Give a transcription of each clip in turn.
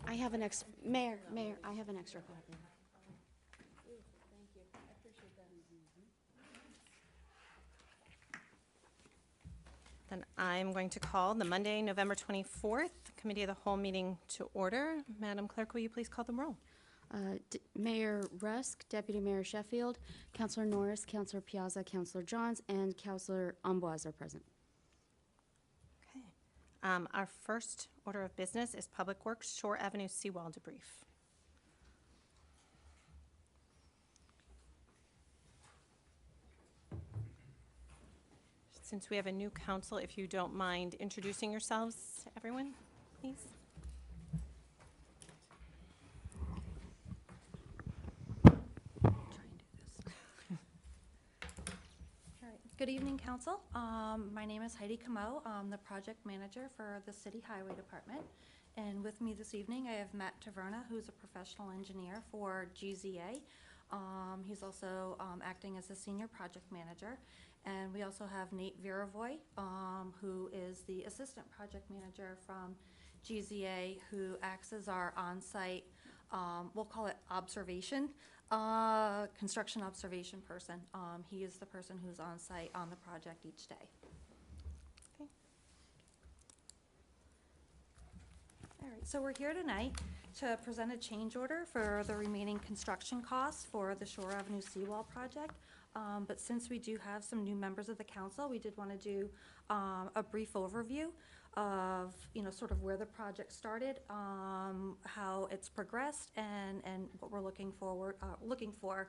I have an Mayor, I have an extra copy. Thank you. I appreciate that. Then I'm going to call the Monday, November 24th, Committee of the Whole meeting to order. Madam Clerk, will you please call the roll? Mayor Rusk, Deputy Mayor Sheffield, Councilor Norris, Councilor Piazza, Councilor Johns, and Councilor Amboise are present. Okay. Our first order of business is Public Works Shore Avenue Seawall debrief. Since we have a new council, if you don't mind introducing yourselves to everyone, please. All right. Good evening, Council. My name is Heidi Camo. I'm the project manager for the City Highway Department. And with me this evening, I have Matt Taverna, who's a professional engineer for GZA. He's also acting as a senior project manager. And we also have Nate Viravoy, who is the assistant project manager from GZA, who acts as our on-site, we'll call it observation, construction observation person. He is the person who's on site on the project each day. Okay. All right, so we're here tonight to present a change order for the remaining construction costs for the Shore Avenue Seawall project. But since we do have some new members of the council, we did want to do a brief overview of, sort of where the project started, how it's progressed, and what we're looking for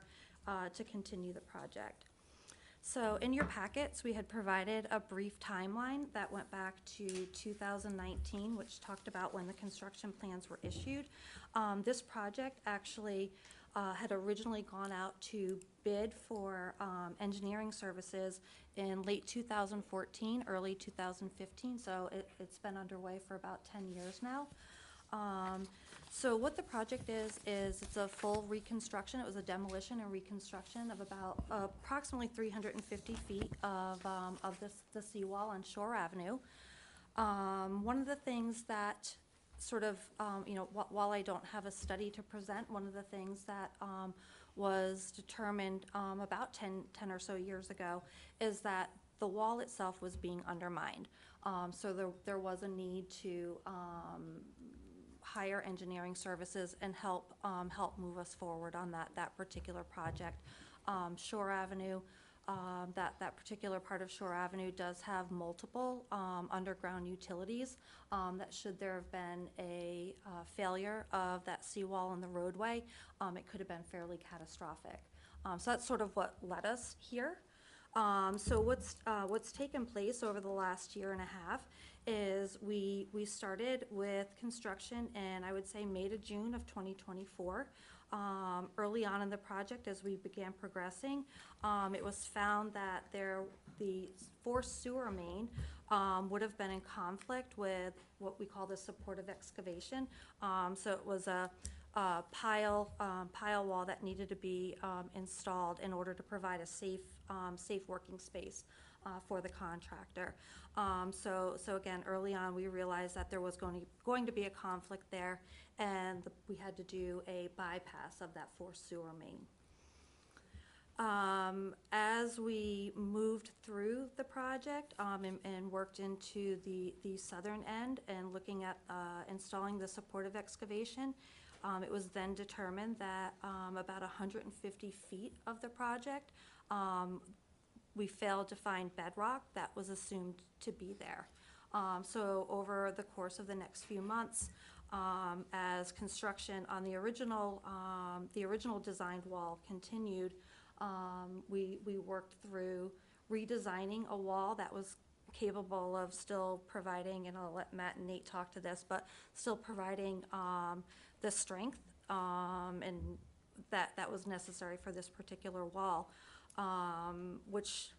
to continue the project. So in your packets, we had provided a brief timeline that went back to 2019, which talked about when the construction plans were issued. This project actually had originally gone out to bid for engineering services in late 2014, early 2015, so it's been underway for about 10 years now. So what the project is it's a full reconstruction. It was a demolition and reconstruction of about approximately 350 feet of the seawall on Shore Avenue. One of the things that sort of, while I don't have a study to present, one of the things that was determined about 10 or so years ago is that the wall itself was being undermined. So there was a need to hire engineering services and help move us forward on that particular project. Shore Avenue, that particular part of Shore Avenue does have multiple underground utilities that should there have been a failure of that seawall in the roadway, it could have been fairly catastrophic. So that's sort of what led us here. So what's taken place over the last year and a half is we started with construction in, I would say, May to June of 2024. Early on in the project, as we began progressing, it was found that the forced sewer main would have been in conflict with what we call the supportive excavation. So it was a pile wall that needed to be installed in order to provide a safe working space for the contractor. So again, early on, we realized that there was going to be a conflict there, and we had to do a bypass of that forced sewer main. As we moved through the project and worked into the southern end and looking at installing the supportive excavation, it was then determined that about 150 feet of the project, we failed to find bedrock that was assumed to be there. So over the course of the next few months, as construction on the original designed wall continued, we worked through redesigning a wall that was capable of still providing, and I'll let Matt and Nate talk to this, but still providing the strength and that was necessary for this particular wall, which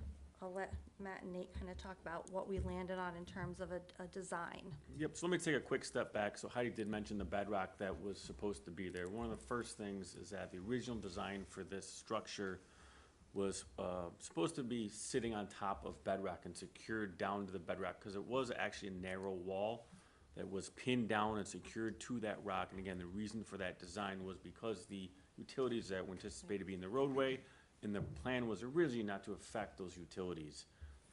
I'll let Matt and Nate kind of talk about what we landed on in terms of a design. Yep, so let me take a quick step back. So Heidi did mention the bedrock that was supposed to be there. One of the first things is that the original design for this structure was supposed to be sitting on top of bedrock and secured down to the bedrock, because it was actually a narrow wall. that was pinned down and secured to that rock. And again, the reason for that design was because the utilities that were anticipated to be in the roadway, and the plan was originally not to affect those utilities.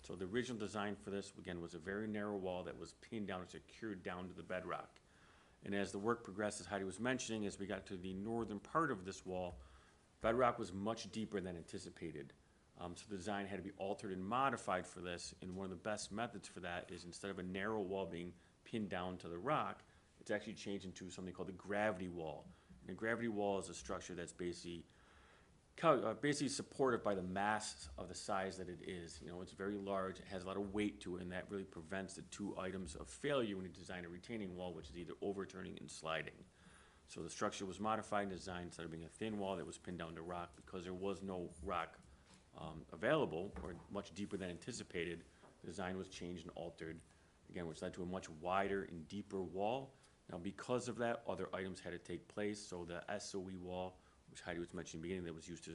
So the original design for this, again, was a very narrow wall that was pinned down and secured down to the bedrock. And as the work progressed, as Heidi was mentioning, as we got to the northern part of this wall, bedrock was much deeper than anticipated. So the design had to be altered and modified for this, and one of the best methods for that is instead of a narrow wall being pinned down to the rock, it's actually changed into something called the gravity wall. And a gravity wall is a structure that's basically supported by the mass of the size that it is. You know, it's very large, it has a lot of weight to it, and that really prevents the two items of failure when you design a retaining wall, which is either overturning and sliding. So the structure was modified and designed instead of being a thin wall that was pinned down to rock, because there was no rock available or much deeper than anticipated. The design was changed and altered, again, which led to a much wider and deeper wall. Now, because of that, other items had to take place. So the SOE wall, which Heidi was mentioning in the beginning, that was used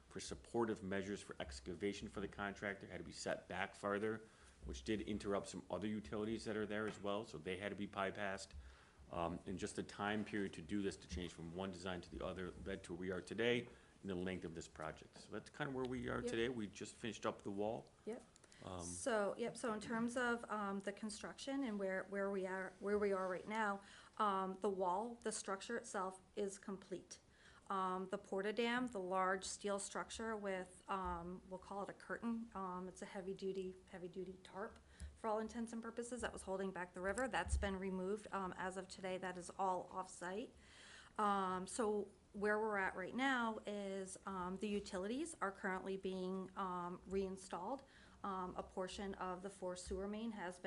for supportive measures for excavation for the contractor, had to be set back farther, which did interrupt some other utilities that are there as well, so they had to be bypassed. And just the time period to do this, to change from one design to the other, led to where we are today and the length of this project. So that's kind of where we are Yep. today. We just finished up the wall. Yep. So in terms of the construction and where we are right now, the wall, the structure itself is complete. The porta-dam, the large steel structure with, we'll call it a curtain, it's a heavy-duty tarp for all intents and purposes, that was holding back the river, that's been removed. As of today, that is all off-site. So where we're at right now is the utilities are currently being reinstalled. A portion of the forced sewer main has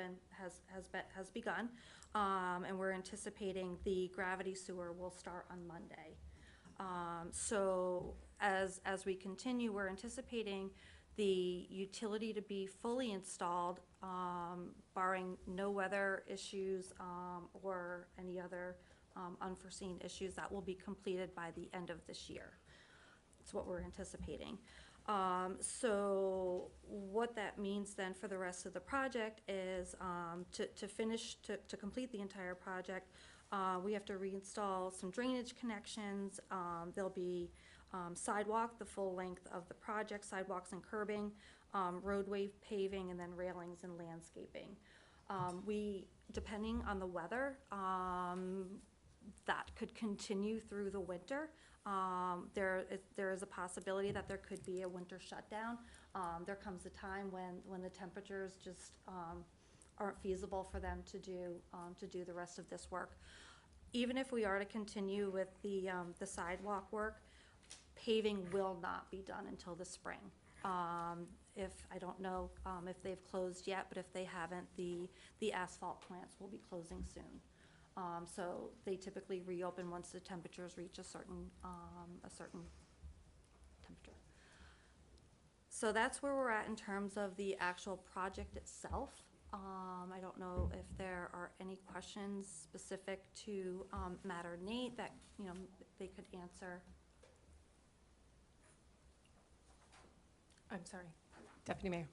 begun, and we're anticipating the gravity sewer will start on Monday. So as we continue, we're anticipating the utility to be fully installed, barring no weather issues or any other unforeseen issues. That will be completed by the end of this year. That's what we're anticipating. So what that means then for the rest of the project is to complete the entire project, we have to reinstall some drainage connections. There'll be sidewalk, the full length of the project, sidewalks and curbing, roadway paving, and then railings and landscaping. Depending on the weather, that could continue through the winter. There is a possibility that there could be a winter shutdown. There comes a time when the temperatures just aren't feasible for them to do the rest of this work. Even if we are to continue with the sidewalk work, paving will not be done until the spring. I don't know if they've closed yet, but if they haven't, the asphalt plants will be closing soon. So they typically reopen once the temperatures reach a certain temperature. So that's where we're at in terms of the actual project itself. I don't know if there are any questions specific to Matt or Nate that they could answer. I'm sorry. Deputy Mayor.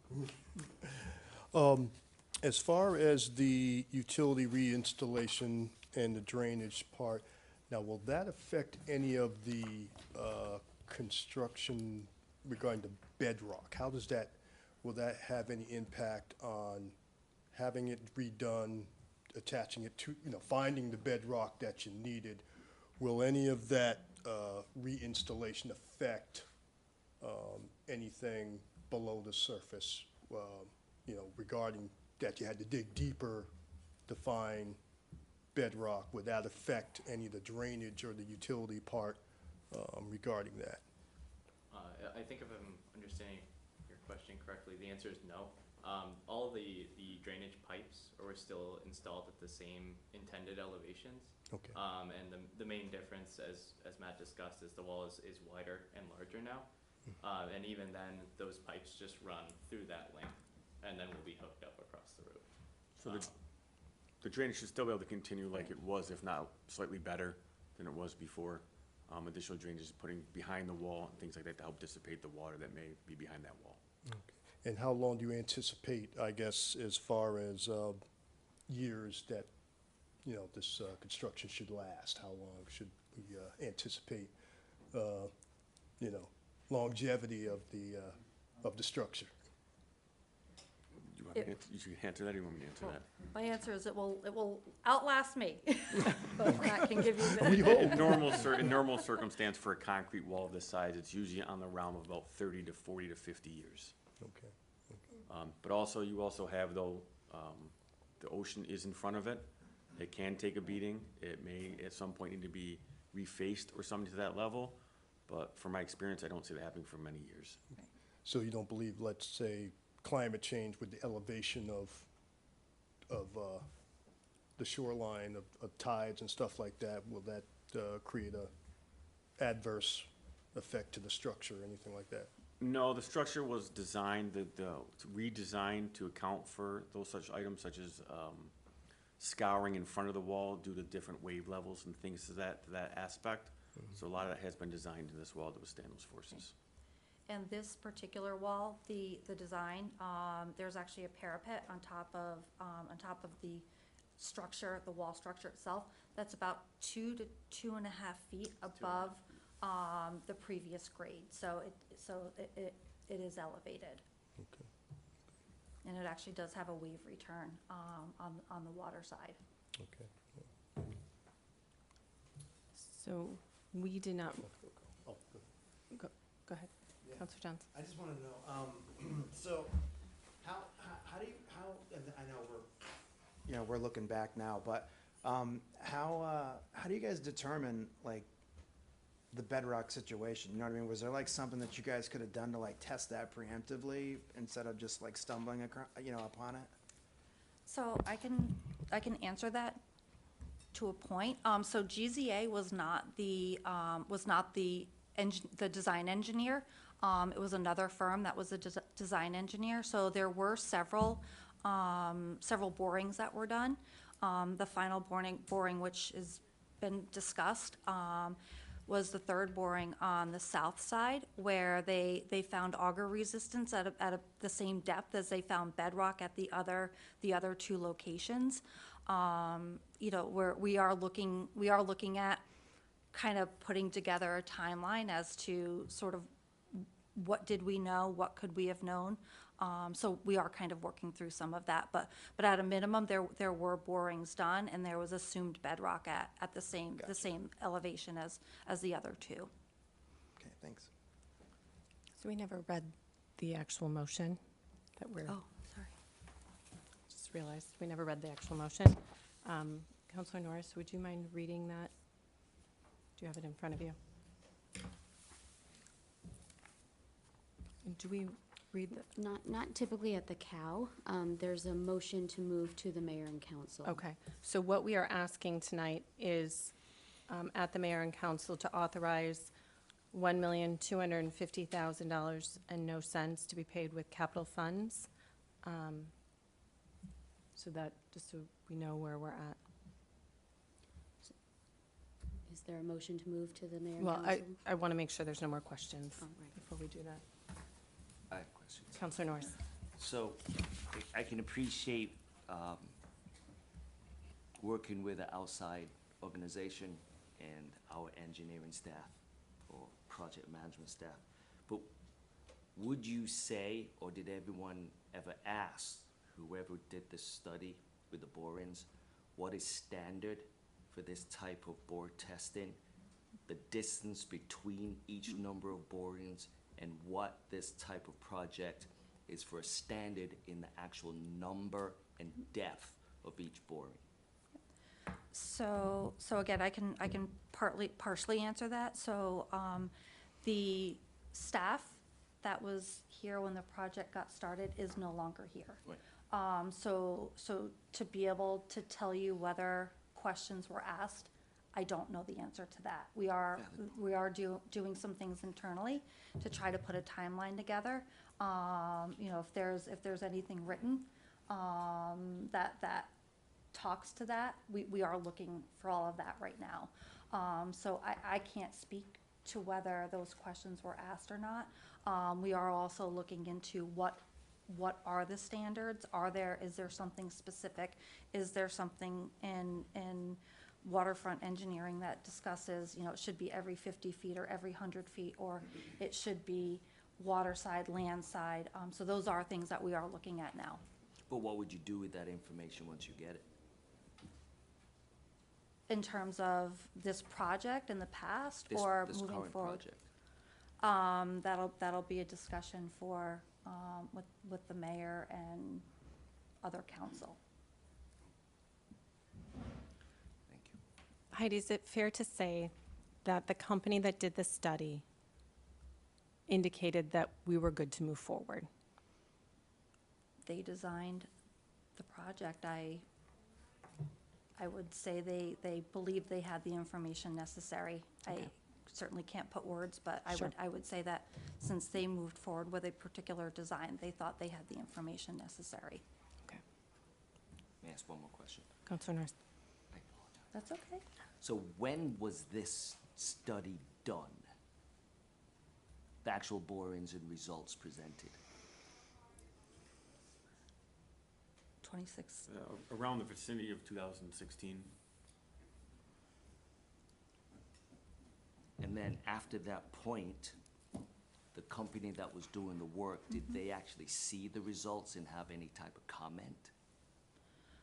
As far as the utility reinstallation and the drainage part, now will that affect any of the construction regarding the bedrock? How does that, will that have any impact on having it redone, attaching it to, finding the bedrock that you needed? Will any of that reinstallation affect anything below the surface, regarding that you had to dig deeper to find bedrock? Would that affect any of the drainage or the utility part regarding that? I think if I'm understanding your question correctly, the answer is no. All of the drainage pipes are still installed at the same intended elevations. Okay. And the main difference, as Matt discussed, is the wall is wider and larger now. And even then, those pipes just run through that length and then will be hooked up across the roof. So the drainage should still be able to continue like it was, if not slightly better than it was before. Additional drainage is putting behind the wall and things like that to help dissipate the water that may be behind that wall. And how long do you anticipate, I guess, as far as years that this construction should last? How long should we anticipate, longevity of the structure? You want me to you should answer that, or you want me to answer that? My answer is it will outlast me. But that can give you We the, hope. In normal circumstance, for a concrete wall of this size, it's usually on the realm of about 30 to 40 to 50 years. Okay. But also, you also have, though, the ocean is in front of it. It can take a beating. It may, at some point, need to be refaced or something to that level. But from my experience, I don't see that happening for many years. So you don't believe, let's say, climate change with the elevation of the shoreline, of tides and stuff like that, will that create a adverse effect to the structure or anything like that? No, the structure was designed, it's redesigned to account for those such items such as scouring in front of the wall due to different wave levels and things to that aspect. So a lot of that has been designed in this wall to withstand those forces. and this particular wall, the design, there's actually a parapet on top of the structure, the wall structure itself, that's about 2 to 2.5 feet above the previous grade. So it is elevated. Okay. And it actually does have a wave return on the water side. Okay. So we did not, Oh, good. go ahead, Yeah. Counselor Johns. I just want to know, so how do you, and I know we're looking back now, but how do you guys determine, like, the bedrock situation? You know what I mean? Was there, like, something that you guys could have done to, like, test that preemptively instead of just, like, stumbling upon it? So I can answer that to a point. So GZA was not the design engineer. It was another firm that was a design engineer. So there were several borings that were done. The final boring, which has been discussed, was the third boring on the south side, where they found auger resistance at the same depth as they found bedrock at the other two locations. Where we are looking at kind of putting together a timeline as to sort of what did we know, what could we have known. So we are kind of working through some of that, but at a minimum, there were borings done, and there was assumed bedrock at the same elevation as the other two. Okay, thanks. So we never read the actual motion that we're, Oh, sorry. just realized, we never read the actual motion. Counselor Norris, would you mind reading that? Do you have it in front of you? And do we read the? Not typically at the cow. There's a motion to move to the mayor and council. Okay, so what we are asking tonight is at the mayor and council to authorize $1,250,000 and no cents to be paid with capital funds. So that, just so we know where we're at. Is there a motion to move to the mayor and Well, council? I want to make sure there's no more questions Oh, right. before we do that. I have questions. Counselor Norris. So I can appreciate working with an outside organization and our engineering staff or project management staff. But would you say, or did everyone ever ask whoever did this study with the borings, what is standard for this type of bore testing? The distance between each number of borings, and what this type of project is for a standard in the actual number and depth of each boring? So again, I can partially answer that. So, the staff that was here when the project got started is no longer here. Right. So to be able to tell you whether questions were asked, I don't know the answer to that. We are doing some things internally to try to put a timeline together. If there's anything written, that talks to that, we are looking for all of that right now. So I can't speak to whether those questions were asked or not. We are also looking into what what are the standards? Is there something specific? Is there something in waterfront engineering that discusses, it should be every 50 feet or every 100 feet, or it should be water side, land side? So those are things that we are looking at now. But what would you do with that information once you get it? In terms of this project in the past, This- or this moving current forward? project? That'll be a discussion for, with the mayor and other council. Thank you. Heidi, is it fair to say that the company that did the study indicated that we were good to move forward? They designed the project. I would say they believed they had the information necessary. I Okay. certainly can't put words, but Sure. I would say that since they moved forward with a particular design, they thought they had the information necessary. Okay. May I ask one more question? Counselor Norris? I apologize. That's okay. So when was this study done? The actual borings and results presented? 26. Around the vicinity of 2016. And then after that point, the company that was doing the work, did they actually see the results and have any type of comment?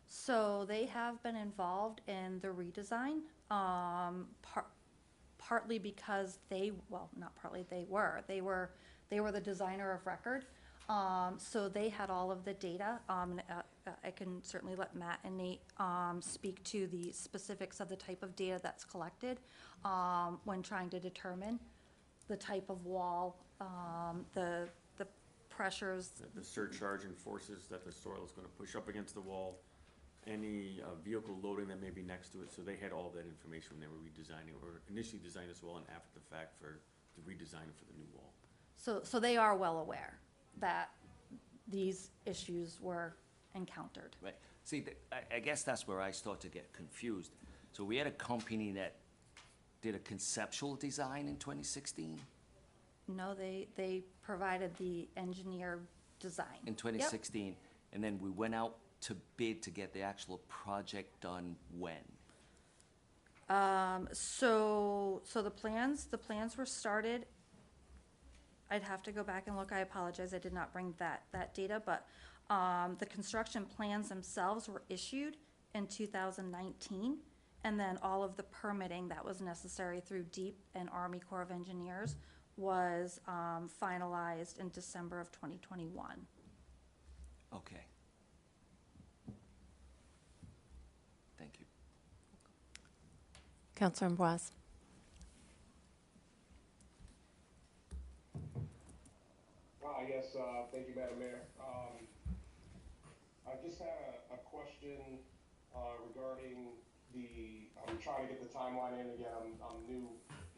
So they have been involved in the redesign, partly because not partly, they were the designer of record. So they had all of the data. I can certainly let Matt and Nate speak to the specifics of the type of data that's collected when trying to determine the type of wall, the pressures. The surcharge and forces that the soil is gonna push up against the wall, any vehicle loading that may be next to it, so they had all that information when they were redesigning, or initially designed this wall and after the fact for the redesign for the new wall. So they are well aware that these issues were encountered. Right. See, I guess that's where I start to get confused. So we had a company that did a conceptual design in 2016? No, they provided the engineered design. In 2016, and then we went out to bid to get the actual project done when? So the plans were started. I'd have to go back and look. I apologize, I did not bring that data, but the construction plans themselves were issued in 2019, and then all of the permitting that was necessary through DEEP and Army Corps of Engineers was finalized in December of 2021. Okay. Thank you. Counselor Ambroise? Yes, thank you, Madam Mayor. I just had a question regarding I'm trying to get the timeline in again. I'm new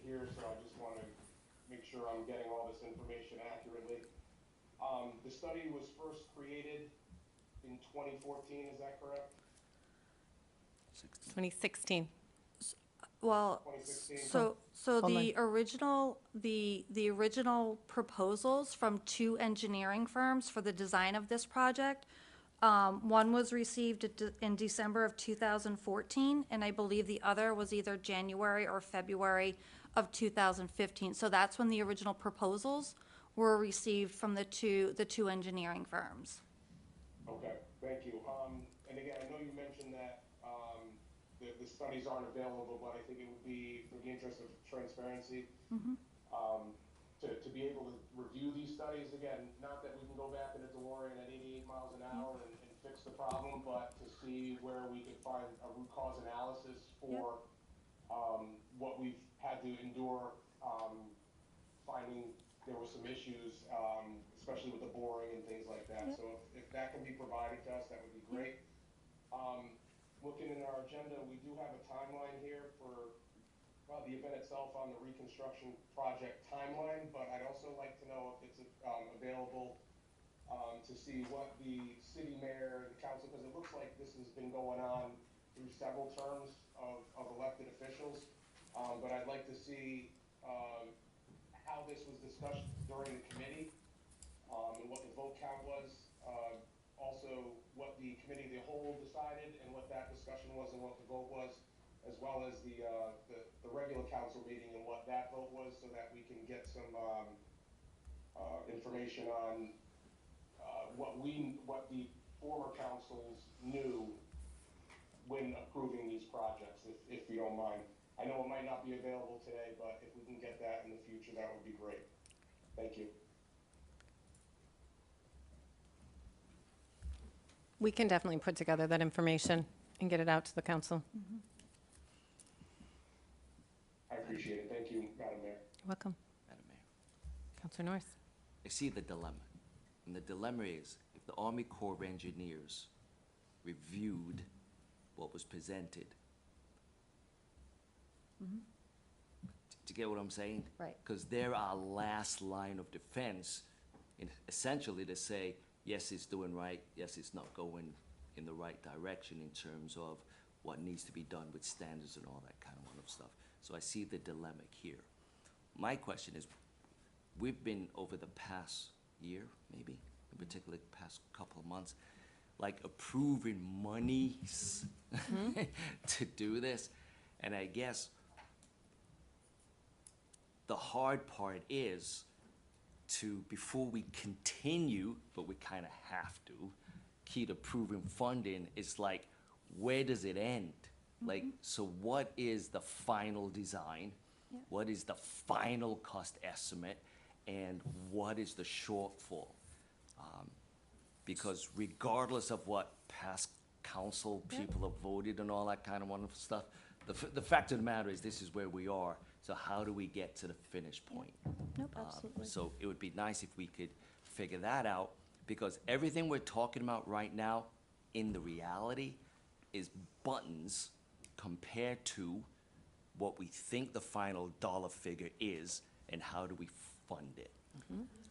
here, so I just want to make sure I'm getting all this information accurately. The study was first created in 2014, is that correct? 2016. Well, 2016? so Hold the original proposals from two engineering firms for the design of this project, one was received in December of 2014, and I believe the other was either January or February of 2015. So that's when the original proposals were received from the two engineering firms. Okay, thank you. And again, I know you mentioned that the studies aren't available, but I think it would be, for the interest of transparency, to be able to review these studies, again, not that we can go back in a DeLorean at 88 miles an hour and fix the problem, but to see where we could find a root cause analysis for what we've had to endure, finding there were some issues, especially with the boring and things like that. Yep. So if that can be provided to us, that would be great. Looking in our agenda, we do have a timeline here for the event itself on the reconstruction project timeline, but I'd also like to know if it's available to see what the city mayor and the council, because it looks like this has been going on through several terms of elected officials, but I'd like to see how this was discussed during the committee and what the vote count was decision was and what the vote was, as well as the regular council meeting and what that vote was, so that we can get some, information on, what the former councils knew when approving these projects, if you don't mind. I know it might not be available today, but if we can get that in the future, that would be great. Thank you. We can definitely put together that information and get it out to the council. I appreciate it. Thank you, Madam Mayor. You're welcome. Madam Mayor. Councilor Norris. I see the dilemma. And the dilemma is, if the Army Corps of Engineers reviewed what was presented, do you get what I'm saying? Right. Because they're our last line of defense, essentially to say, yes, it's doing right, yes, it's not going in the right direction in terms of what needs to be done with standards and all that kind of stuff. So I see the dilemma here. My question is, we've been over the past year, maybe, in particular the past couple of months, like approving monies to do this. And I guess the hard part is to, before we continue, but we kind of have to, keep approving funding, it's like, where does it end? Like, so what is the final design? Yeah. What is the final cost estimate? And what is the shortfall? Because regardless of what past council people have voted and all that kind of wonderful stuff, the fact of the matter is this is where we are. So how do we get to the finish point? Nope, absolutely. So it would be nice if we could figure that out, because everything we're talking about right now, in the reality, is buttons compared to what we think the final dollar figure is and how do we fund it.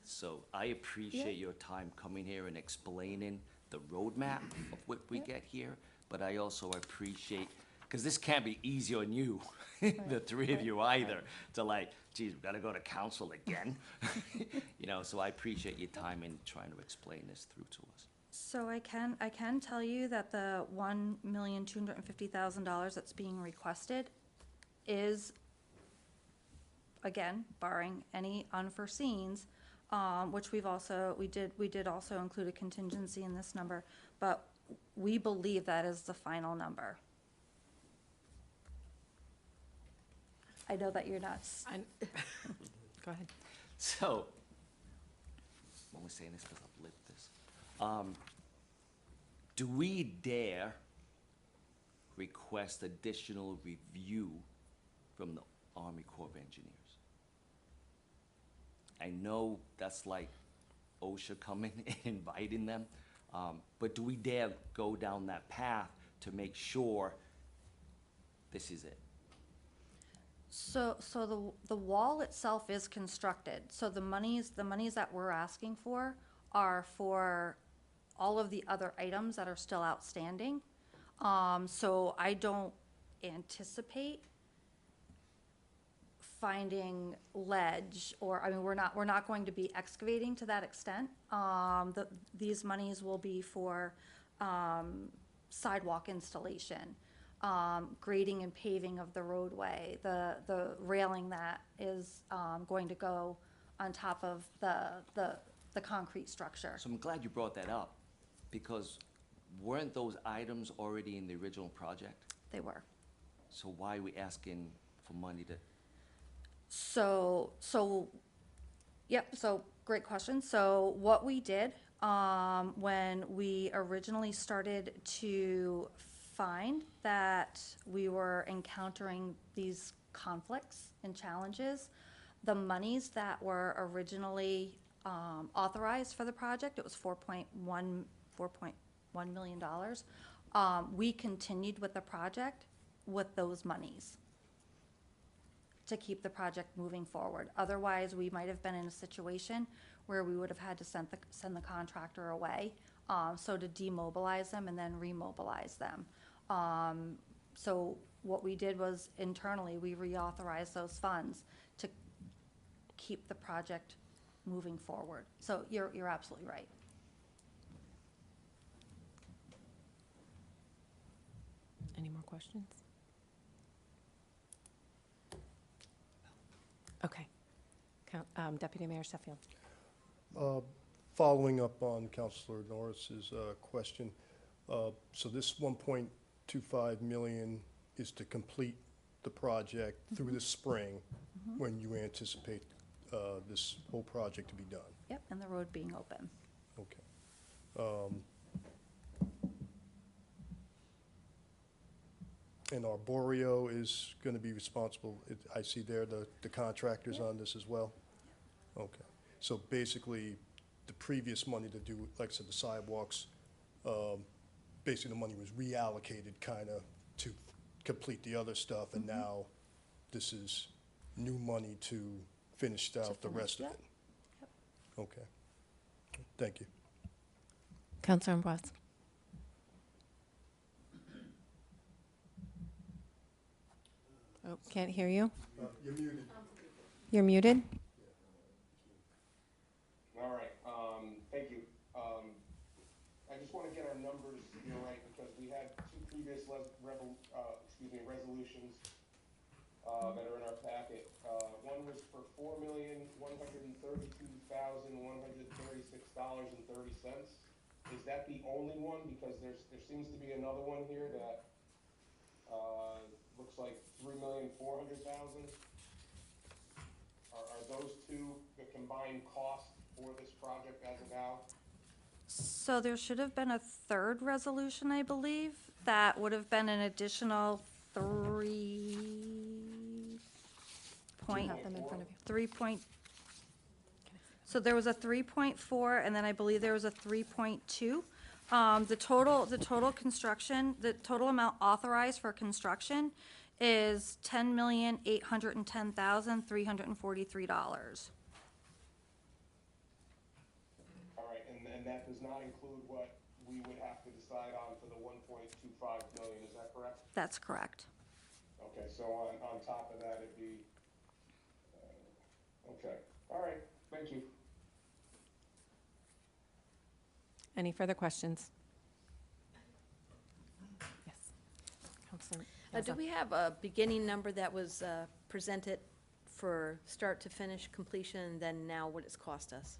So I appreciate your time coming here and explaining the roadmap of what we get here, but I also appreciate, because this can't be easy on you, the three of you either, to like, geez, we gotta go to council again. You know, so I appreciate your time in trying to explain this through to us. So I can tell you that the $1,250,000 that's being requested is, again, barring any unforeseens, which we did also include a contingency in this number, but we believe that is the final number. I know that you're not. Go ahead. So, I'm only saying this because I've lived this. Do we dare request additional review from the Army Corps of Engineers? I know that's like OSHA coming and inviting them, but do we dare go down that path to make sure this is it? So the wall itself is constructed, so the monies that we're asking for are for all of the other items that are still outstanding. So I don't anticipate finding ledge, or, I mean, we're not going to be excavating to that extent. These monies will be for sidewalk installation, grading and paving of the roadway, the railing that is going to go on top of the concrete structure. So I'm glad you brought that up, because weren't those items already in the original project? They were. So why are we asking for money to? So great question. So what we did, when we originally started to find that we were encountering these conflicts and challenges, the monies that were originally authorized for the project, it was $4.1 million. We continued with the project with those monies to keep the project moving forward. Otherwise, we might have been in a situation where we would have had to send the contractor away, so to demobilize them and then remobilize them. So what we did was internally, we reauthorized those funds to keep the project moving forward. So you're absolutely right. Any more questions? Okay. Deputy Mayor Sheffield. Following up on Councilor Norris's question, so this 1.25 million is to complete the project through the spring, when you anticipate this whole project to be done? Yep, and the road being open. Okay. And Arborio is going to be responsible, I see there the contractors Yep. on this as well? Okay, so basically, the previous money to do, like I said, the sidewalks, basically the money was reallocated kind of to complete the other stuff, and now this is new money to finish out the finish, rest of yep. it? Yep. Okay, thank you. Councilor Ambroise. Oh, can't hear you. You're muted. You're muted. All right, thank you. I just want to get our numbers here right, because we had two previous resolutions that are in our packet. One was for $4,132,136.30. Is that the only one? Because there seems to be another one here that looks like $3,400,000. Are those two the combined cost for this project as of now? So there should have been a third resolution, I believe, that would have been an additional 3 point, Have them in front of you. 3 point. So there was a 3.4, and then I believe there was a 3.2. The total construction, the total amount authorized for construction is $10,810,343. All right, and that does not include what we would have to decide on for the 1.25 million, is that correct? That's correct. Okay, so on top of that, it'd be, okay, all right, thank you. Any further questions? Yes. Councilor Do Piazza. we have a beginning number that was presented for start to finish completion, and then now what it's cost us?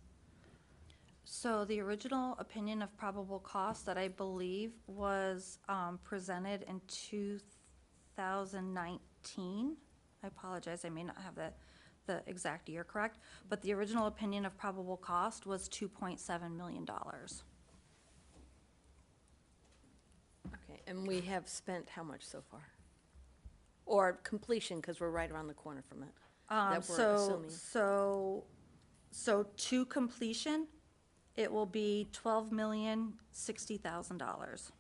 So the original opinion of probable cost that I believe was presented in 2019. I apologize, I may not have the exact year correct, but the original opinion of probable cost was $2.7 million. Okay, and we have spent how much so far? Or completion, because we're right around the corner from it. That we're assuming. So to completion, it will be $12,060,000.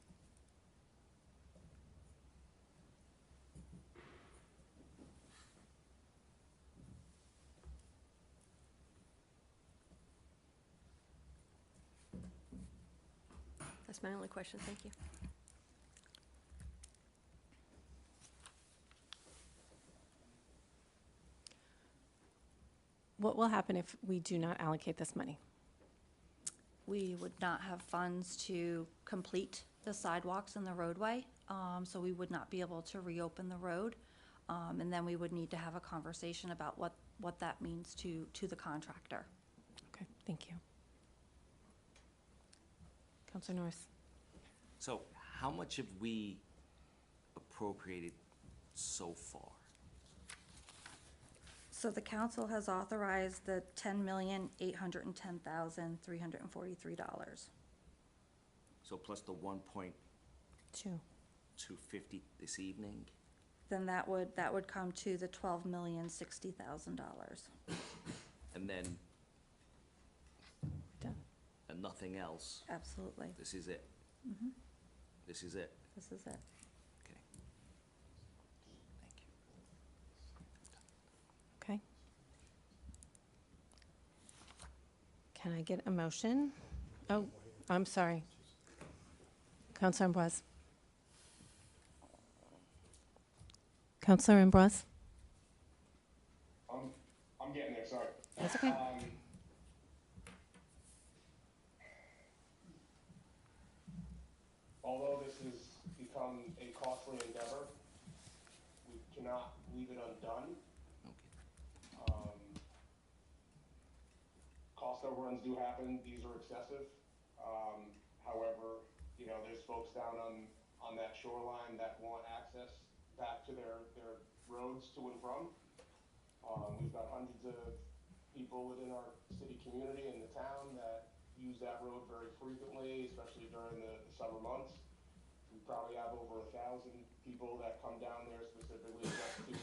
That's my only question, thank you. What will happen if we do not allocate this money? We would not have funds to complete the sidewalks and the roadway, so we would not be able to reopen the road. And then we would need to have a conversation about what that means to the contractor. Okay, thank you. Councilor Norris. So how much have we appropriated so far? So the council has authorized the $10,810,343. So plus the 2. 1.250 this evening? Then that would come to the $12,060,000. And then, Done. and nothing else? Absolutely. This is it? This is it? This is it. Okay. Thank you. Okay. Can I get a motion? Oh, I'm sorry. Councilor Ambroise. Councilor Ambroise. I'm getting there, sorry. That's okay. Although this is become a costly endeavor. We cannot leave it undone. Cost overruns do happen. These are excessive. However, you know, there's folks down on that shoreline that want access back to their roads to and from. We've got hundreds of people within our city community and the town that use that road very frequently, especially during the summer months. We probably have over 1,000 people that come down there specifically just to,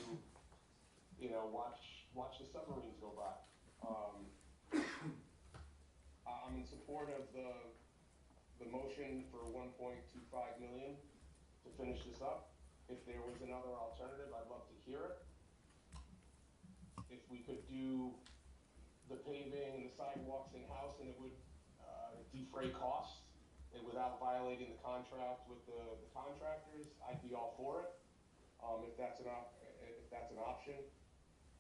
you know, watch the submarines go by. I'm in support of the motion for 1.25 million to finish this up. If there was another alternative, I'd love to hear it. If we could do the paving and the sidewalks in-house and it would defray costs and without violating the contract with the contractors, I'd be all for it, if that's an option.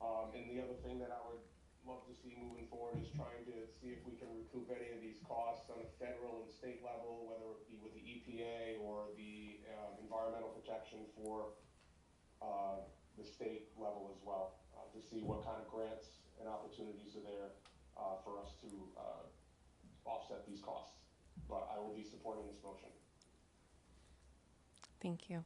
And the other thing that I would love to see moving forward is trying to see if we can recoup any of these costs on a federal and state level, whether it be with the EPA or the environmental protection for the state level as well, to see what kind of grants and opportunities are there for us to offset these costs. But I will be supporting this motion. Thank you.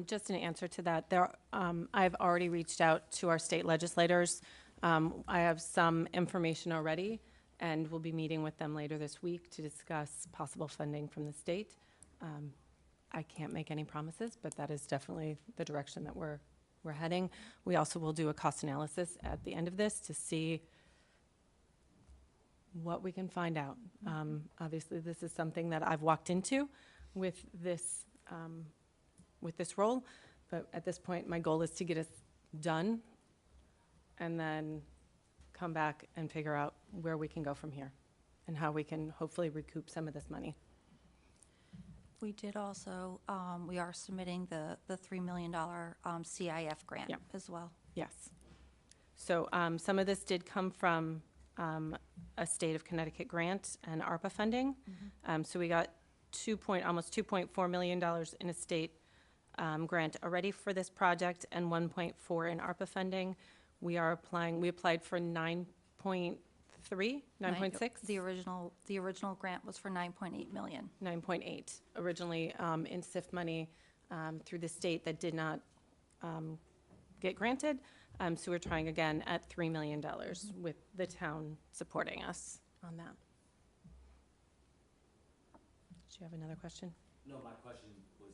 Just an answer to that, I've already reached out to our state legislators. I have some information already, and we'll be meeting with them later this week to discuss possible funding from the state. I can't make any promises, but that is definitely the direction that we're heading. We also will do a cost analysis at the end of this to see what we can find out. Obviously, this is something that I've walked into with this role, but at this point, my goal is to get us done and then come back and figure out where we can go from here and how we can hopefully recoup some of this money. We did also, we are submitting the $3 million CIF grant Yep. as well. Yes. So some of this did come from a state of Connecticut grant and ARPA funding. So we got almost $2.4 million in a state grant already for this project and 1.4 in ARPA funding. We applied for 9.6? The original grant was for 9.8 million. 9.8, originally in SIF money through the state that did not get granted. So we're trying again at $3 million with the town supporting us on that. Do you have another question? No, my question was,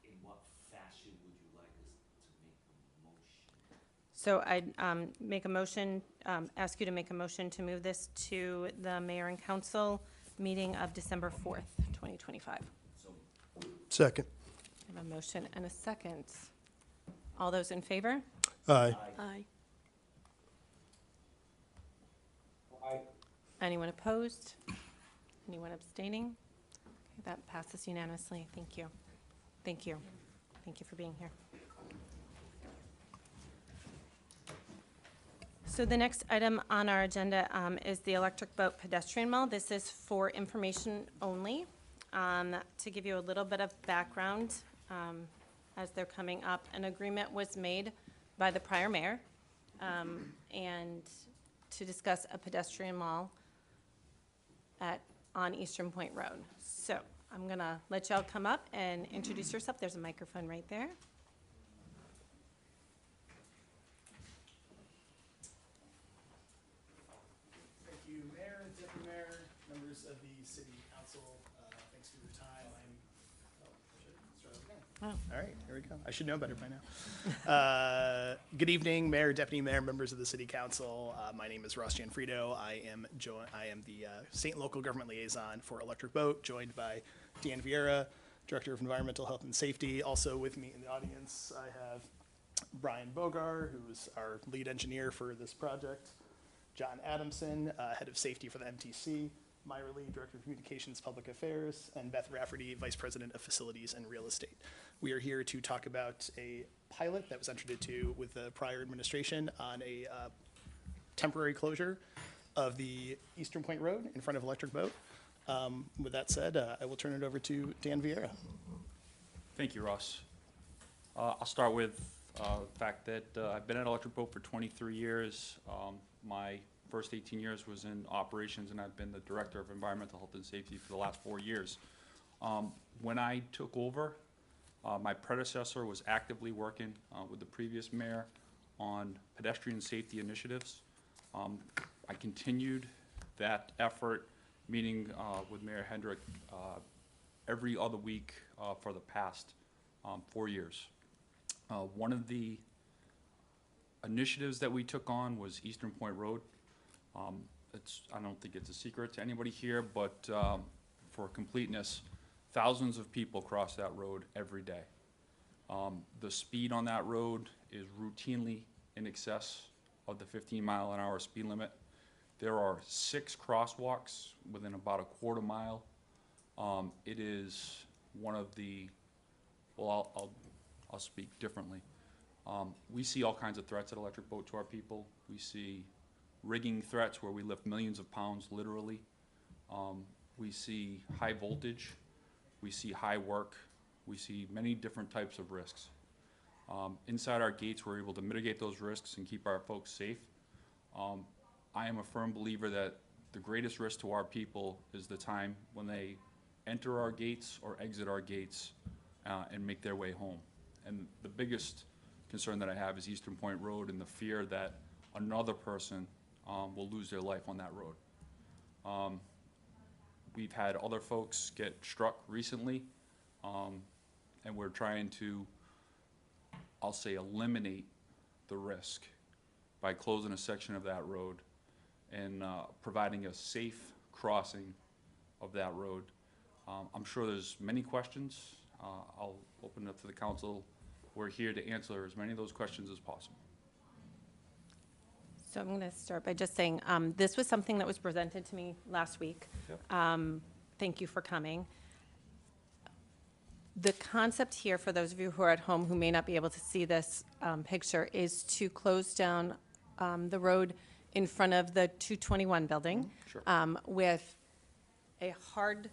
in what fashion would you like us to make a motion? So I'd make a motion, ask you to make a motion to move this to the mayor and council meeting of December 4th, 2025. So, Second. I have a motion and a second. All those in favor? Aye. Aye. Anyone opposed? Anyone abstaining? Okay, that passes unanimously. Thank you. Thank you. Thank you for being here. So the next item on our agenda is the electric boat pedestrian mall. This is for information only. To give you a little bit of background, as they're coming up, an agreement was made by the prior mayor and to discuss a pedestrian mall on Eastern Point Road. So I'm going to let y'all come up and introduce yourself. There's a microphone right there. Thank you, Mayor, Deputy Mayor, members of the City Council. Thanks for your time. All right, here we go. I should know better by now. Good evening, Mayor, Deputy Mayor, members of the City Council. My name is Ross Gianfrido. I am the State and Local Government Liaison for Electric Boat, joined by Dan Vieira, Director of Environmental Health and Safety. Also with me in the audience, I have Brian Bogar, who's our lead engineer for this project, John Adamson, Head of Safety for the MTC, Myra Lee, Director of Communications, Public Affairs, and Beth Rafferty, Vice President of Facilities and Real Estate. We are here to talk about a pilot that was entered into with the prior administration on a temporary closure of the Eastern Point Road in front of Electric Boat. With that said, I will turn it over to Dan Vieira. Thank you, Ross. I'll start with the fact that I've been at Electric Boat for 23 years. My first 18 years was in operations, and I've been the Director of Environmental Health and Safety for the last 4 years. When I took over, my predecessor was actively working with the previous mayor on pedestrian safety initiatives. I continued that effort, meeting with Mayor Hendrick every other week for the past 4 years. One of the initiatives that we took on was Eastern Point Road. I don't think it's a secret to anybody here, but for completeness, thousands of people cross that road every day. The speed on that road is routinely in excess of the 15-mile-an-hour speed limit. There are 6 crosswalks within about a quarter mile. It is one of the, well, I'll speak differently. We see all kinds of threats at Electric Boat to our people. We see rigging threats where we lift millions of pounds, literally. We see high voltage. We see high work. We see many different types of risks. Inside our gates, we're able to mitigate those risks and keep our folks safe. I am a firm believer that the greatest risk to our people is the time when they enter our gates or exit our gates and make their way home. And the biggest concern that I have is Eastern Point Road and the fear that another person will lose their life on that road. We've had other folks get struck recently, and we're trying to, I'll say, eliminate the risk by closing a section of that road and providing a safe crossing of that road. I'm sure there's many questions. I'll open it up to the council. We're here to answer as many of those questions as possible. So I'm going to start by just saying, this was something that was presented to me last week. Yep. Thank you for coming. The concept here, for those of you who are at home who may not be able to see this picture, is to close down the road in front of the 221 building. Sure. With a hard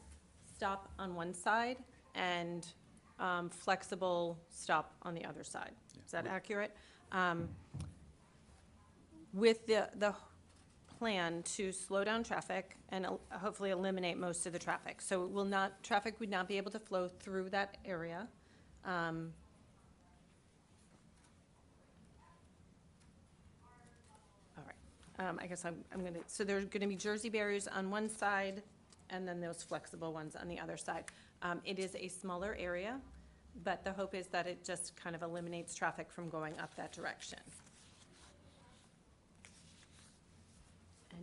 stop on one side and flexible stop on the other side. Yeah. Is that accurate? With the plan to slow down traffic and hopefully eliminate most of the traffic. So it will not, traffic would not be able to flow through that area. All right. I guess I'm going to, so there's going to be Jersey barriers on one side and then those flexible ones on the other side. It is a smaller area, but the hope is that it just kind of eliminates traffic from going up that direction.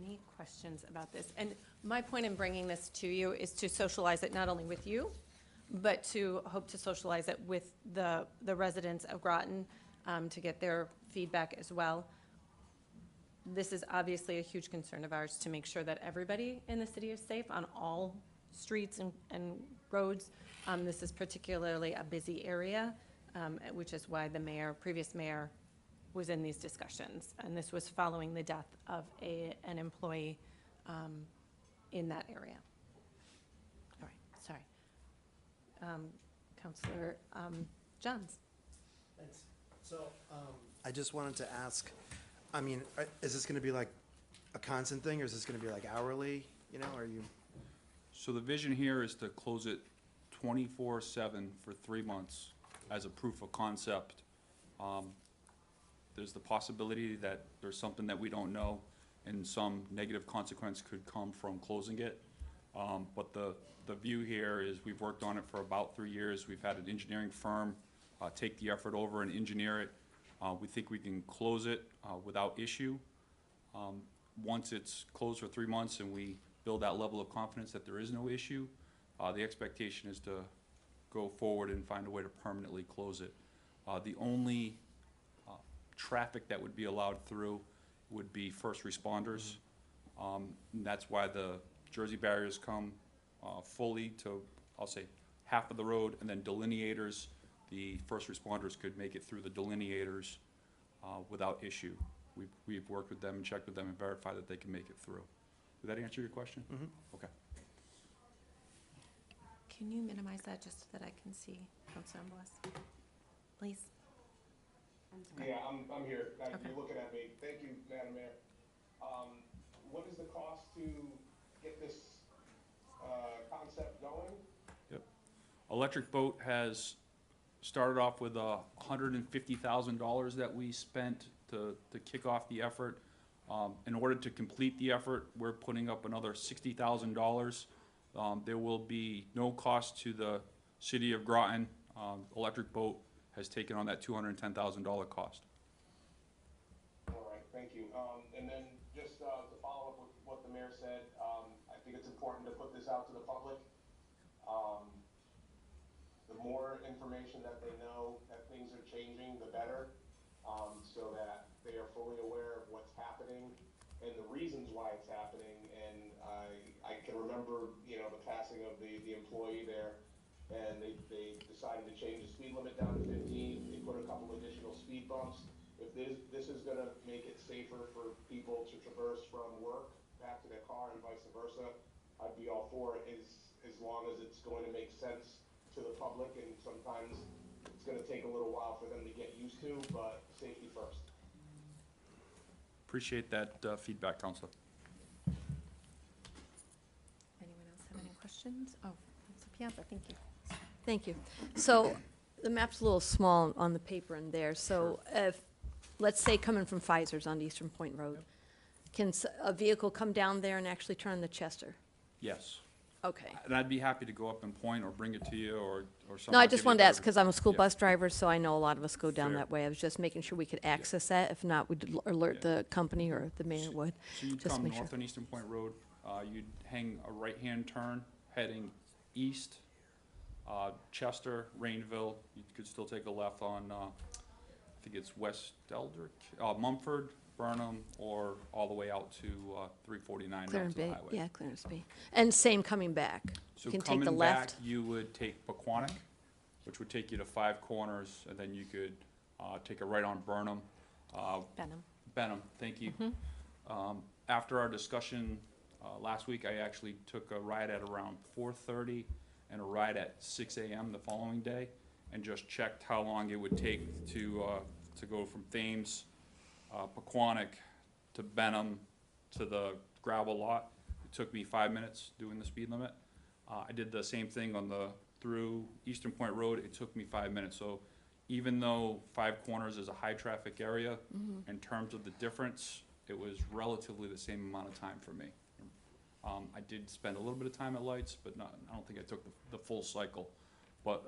Any questions about this? And my point in bringing this to you is to socialize it not only with you, but to hope to socialize it with the residents of Groton to get their feedback as well. This is obviously a huge concern of ours to make sure that everybody in the city is safe on all streets and roads. This is particularly a busy area, which is why the previous mayor was in these discussions. And this was following the death of an employee in that area. All right, sorry. Councilor Johns. Thanks. So I just wanted to ask, I mean, is this going to be like a constant thing, or is this going to be like hourly? You know, are you? So the vision here is to close it 24/7 for 3 months as a proof of concept. There's the possibility that there's something that we don't know and some negative consequence could come from closing it. But the view here is we've worked on it for about 3 years. We've had an engineering firm take the effort over and engineer it. We think we can close it without issue. Once it's closed for 3 months and we build that level of confidence that there is no issue, the expectation is to go forward and find a way to permanently close it. The only traffic that would be allowed through would be first responders. And that's why the Jersey barriers come fully to, I'll say, half of the road, and then delineators. The first responders could make it through the delineators without issue. We've worked with them and checked with them and verified that they can make it through. Did that answer your question? Mm-hmm. Okay. Can you minimize that just so that I can see Councilor Ambrose? Please. Yeah, I'm here. Okay. You're looking at me. Thank you, Madam Mayor. What is the cost to get this concept going? Yep. Electric Boat has started off with $150,000 that we spent to kick off the effort. In order to complete the effort, we're putting up another $60,000. There will be no cost to the city of Groton. Electric Boat has taken on that $210,000 cost. All right, thank you. And then just to follow up with what the mayor said, I think it's important to put this out to the public. The more information that they know that things are changing, the better, so that they are fully aware of what's happening and the reasons why it's happening. And I can remember, you know, the passing of the employee there, and they decided to change the speed limit down to 15. They put a couple additional speed bumps. If this is gonna make it safer for people to traverse from work back to their car and vice versa, I'd be all for it, as long as it's going to make sense to the public, and sometimes it's gonna take a little while for them to get used to, but safety first. Appreciate that feedback, Counselor. Anyone else have any questions? Oh, Councilor Piazza, thank you. Thank you. So the map's a little small on the paper in there, so if, let's say coming from Pfizer's on Eastern Point Road, can a vehicle come down there and actually turn the Chester? Yes. Okay. And I'd be happy to go up and point or bring it to you or something. No, I just wanted to ask, because I'm a school Yeah. bus driver, so I know a lot of us go down Fair. that way. I was just making sure we could access that. If not, we'd alert the company or the mayor would. So you'd just to come make sure. north on Eastern Point Road, you'd hang a right-hand turn heading east, Chester, Rainville. You could still take a left on, I think it's West Eldrick, Mumford, Burnham, or all the way out to 349 out to Clarence the Bay, highway. yeah, Clarence Bay. And same coming back. So You can take the coming back, left. you would take Pequannock, which would take you to 5 Corners, and then you could take a right on Burnham. Benham, thank you. After our discussion last week, I actually took a ride at around 4:30 and a ride at 6 a.m. the following day, and just checked how long it would take to go from Thames, Pequannock to Benham to the gravel lot. It took me 5 minutes doing the speed limit. I did the same thing through Eastern Point Road. It took me 5 minutes. So even though 5 Corners is a high-traffic area, in terms of the difference, it was relatively the same amount of time for me. I did spend a little bit of time at lights, but I don't think I took the full cycle. But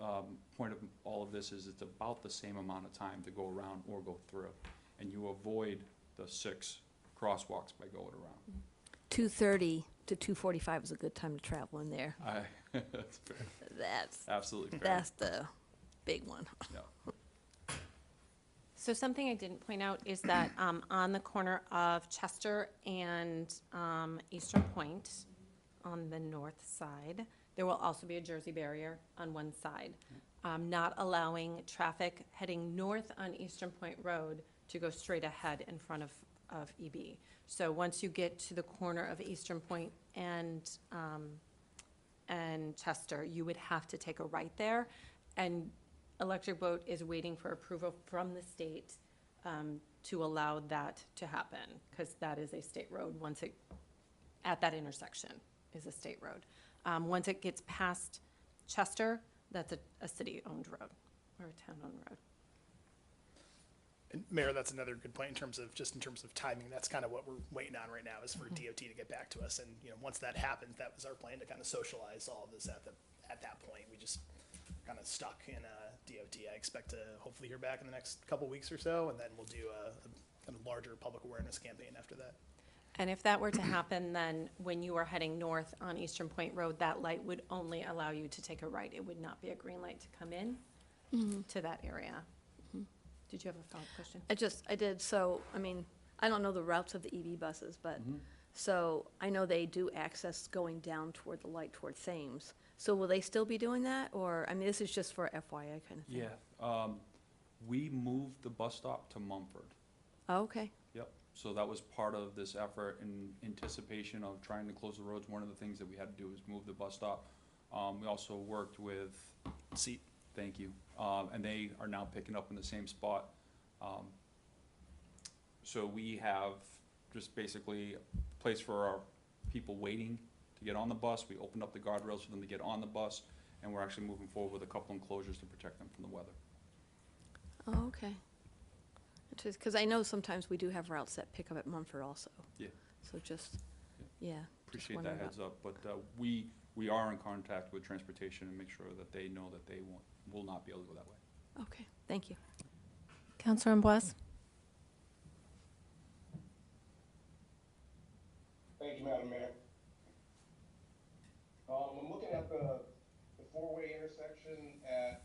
point of all of this is it's about the same amount of time to go around or go through. And you avoid the 6 crosswalks by going around. 2:30 to 2:45 is a good time to travel in there. That's fair. That's, Absolutely fair. that's the big one. Yeah. So something I didn't point out is that on the corner of Chester and Eastern Point, on the north side, there will also be a Jersey barrier on one side, not allowing traffic heading north on Eastern Point Road to go straight ahead in front of EB. So once you get to the corner of Eastern Point and Chester, you would have to take a right there. And Electric Boat is waiting for approval from the state to allow that to happen, because that is a state road. At that intersection is a state road. Once it gets past Chester, that's a city-owned road or a town-owned road. And Mayor, that's another good point in terms of timing. That's kind of what we're waiting on right now, is for DOT to get back to us. And, once that happens, that was our plan, to kind of socialize all of this at that point. We just kind of stuck in DOT. I expect to hopefully hear back in the next couple weeks or so, and then we'll do a kind of larger public awareness campaign after that. And if that were to happen, then when you are heading north on Eastern Point Road, that light would only allow you to take a right. It would not be a green light to come in to that area. Did you have a follow-up question? I did, so, I mean, I don't know the routes of the EV buses, but, so I know they do access going down toward the light toward Thames. So will they still be doing that, or, I mean, this is just for FYI kind of thing? Yeah. We moved the bus stop to Mumford. Oh, okay. Yep. So that was part of this effort in anticipation of trying to close the roads. One of the things that we had to do was move the bus stop We also worked with, Seat. thank you, and they are now picking up in the same spot. So we have just basically a place for our people waiting to get on the bus. We opened up the guardrails for them to get on the bus, and we're actually moving forward with a couple enclosures to protect them from the weather. Oh, okay. Because I know sometimes we do have routes that pick up at Mumford also. Yeah. So just, yeah. just Appreciate wondering that about- heads up, but we are in contact with transportation and make sure that they know that they will not be able to go that way. Okay, thank you. Counselor Amboise? Thank you, Madam Mayor. I'm looking at the four-way intersection at,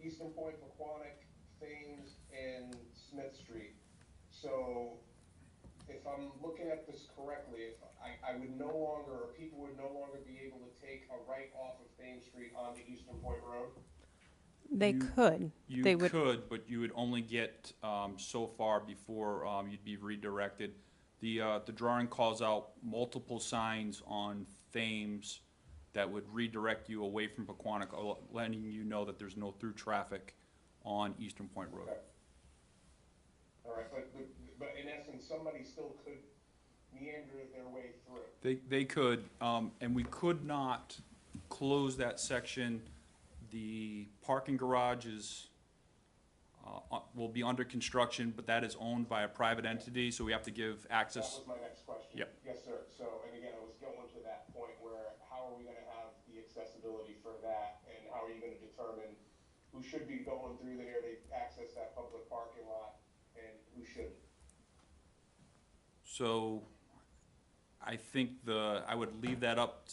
Eastern Point, Paquonic, Thames, and Smith Street. So if I'm looking at this correctly, if I would no longer, or people would no longer be able to take a right off of Thames Street onto Eastern Point Road? They You- could. They You would. could, but you would only get so far before you'd be redirected. The drawing calls out multiple signs on Thames that would redirect you away from Paquonic, letting you know that there's no through traffic on Eastern Point Road. Okay. All right, but in essence, somebody still could meander their way through. They could, and we could not close that section. The parking garage will be under construction, but that is owned by a private entity, so we have to give That access. was my next question. Yep. Yes, sir. So, and again, I was going to that point where how are we gonna have the accessibility for that? And how are you gonna determine who should be going through there to access that public parking lot and who shouldn't? So I think I would leave that up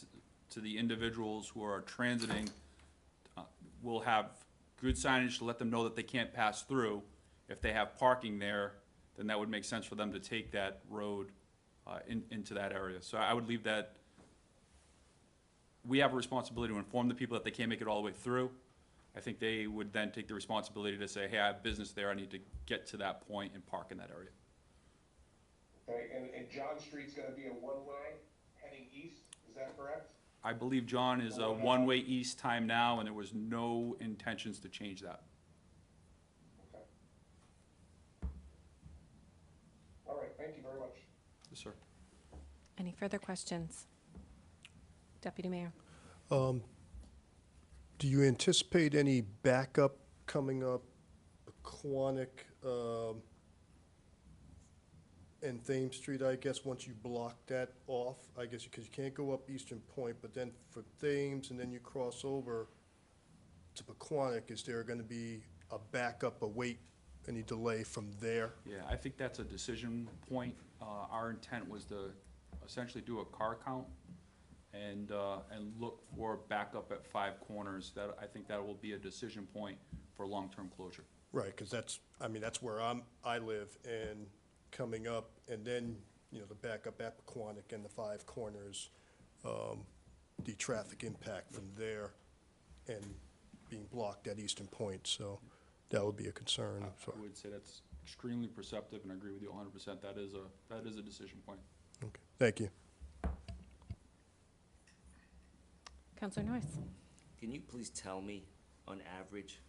to the individuals who are transiting. We'll have good signage to let them know that they can't pass through. If they have parking there, then that would make sense for them to take that road into that area. So I would leave that. We have a responsibility to inform the people that they can't make it all the way through. I think they would then take the responsibility to say, hey, I have business there, I need to get to that point and park in that area. Okay, and John Street's gonna be a one-way heading east, is that correct? I believe John is a one-way east time now, and there was no intentions to change that. Okay. All right, thank you very much. Yes, sir. Any further questions? Deputy Mayor? Do you anticipate any backup coming up Paquonic, and Thames Street, I guess, once you block that off? I guess because you can't go up Eastern Point, but then for Thames and then you cross over to Paquonic, is there gonna be a backup, a wait, any delay from there? Yeah, I think that's a decision point. Our intent was to essentially do a car count and look for backup at 5 corners. I think that will be a decision point for long-term closure. Right, because that's where I live, and coming up, and then, the backup at Paquonic and the 5 corners, the traffic impact from there and being blocked at Eastern Point, so that would be a concern. So, I would say that's extremely perceptive, and I agree with you 100%. That is a decision point. okay, thank you. Counselor Norris? Can you please tell me, on average,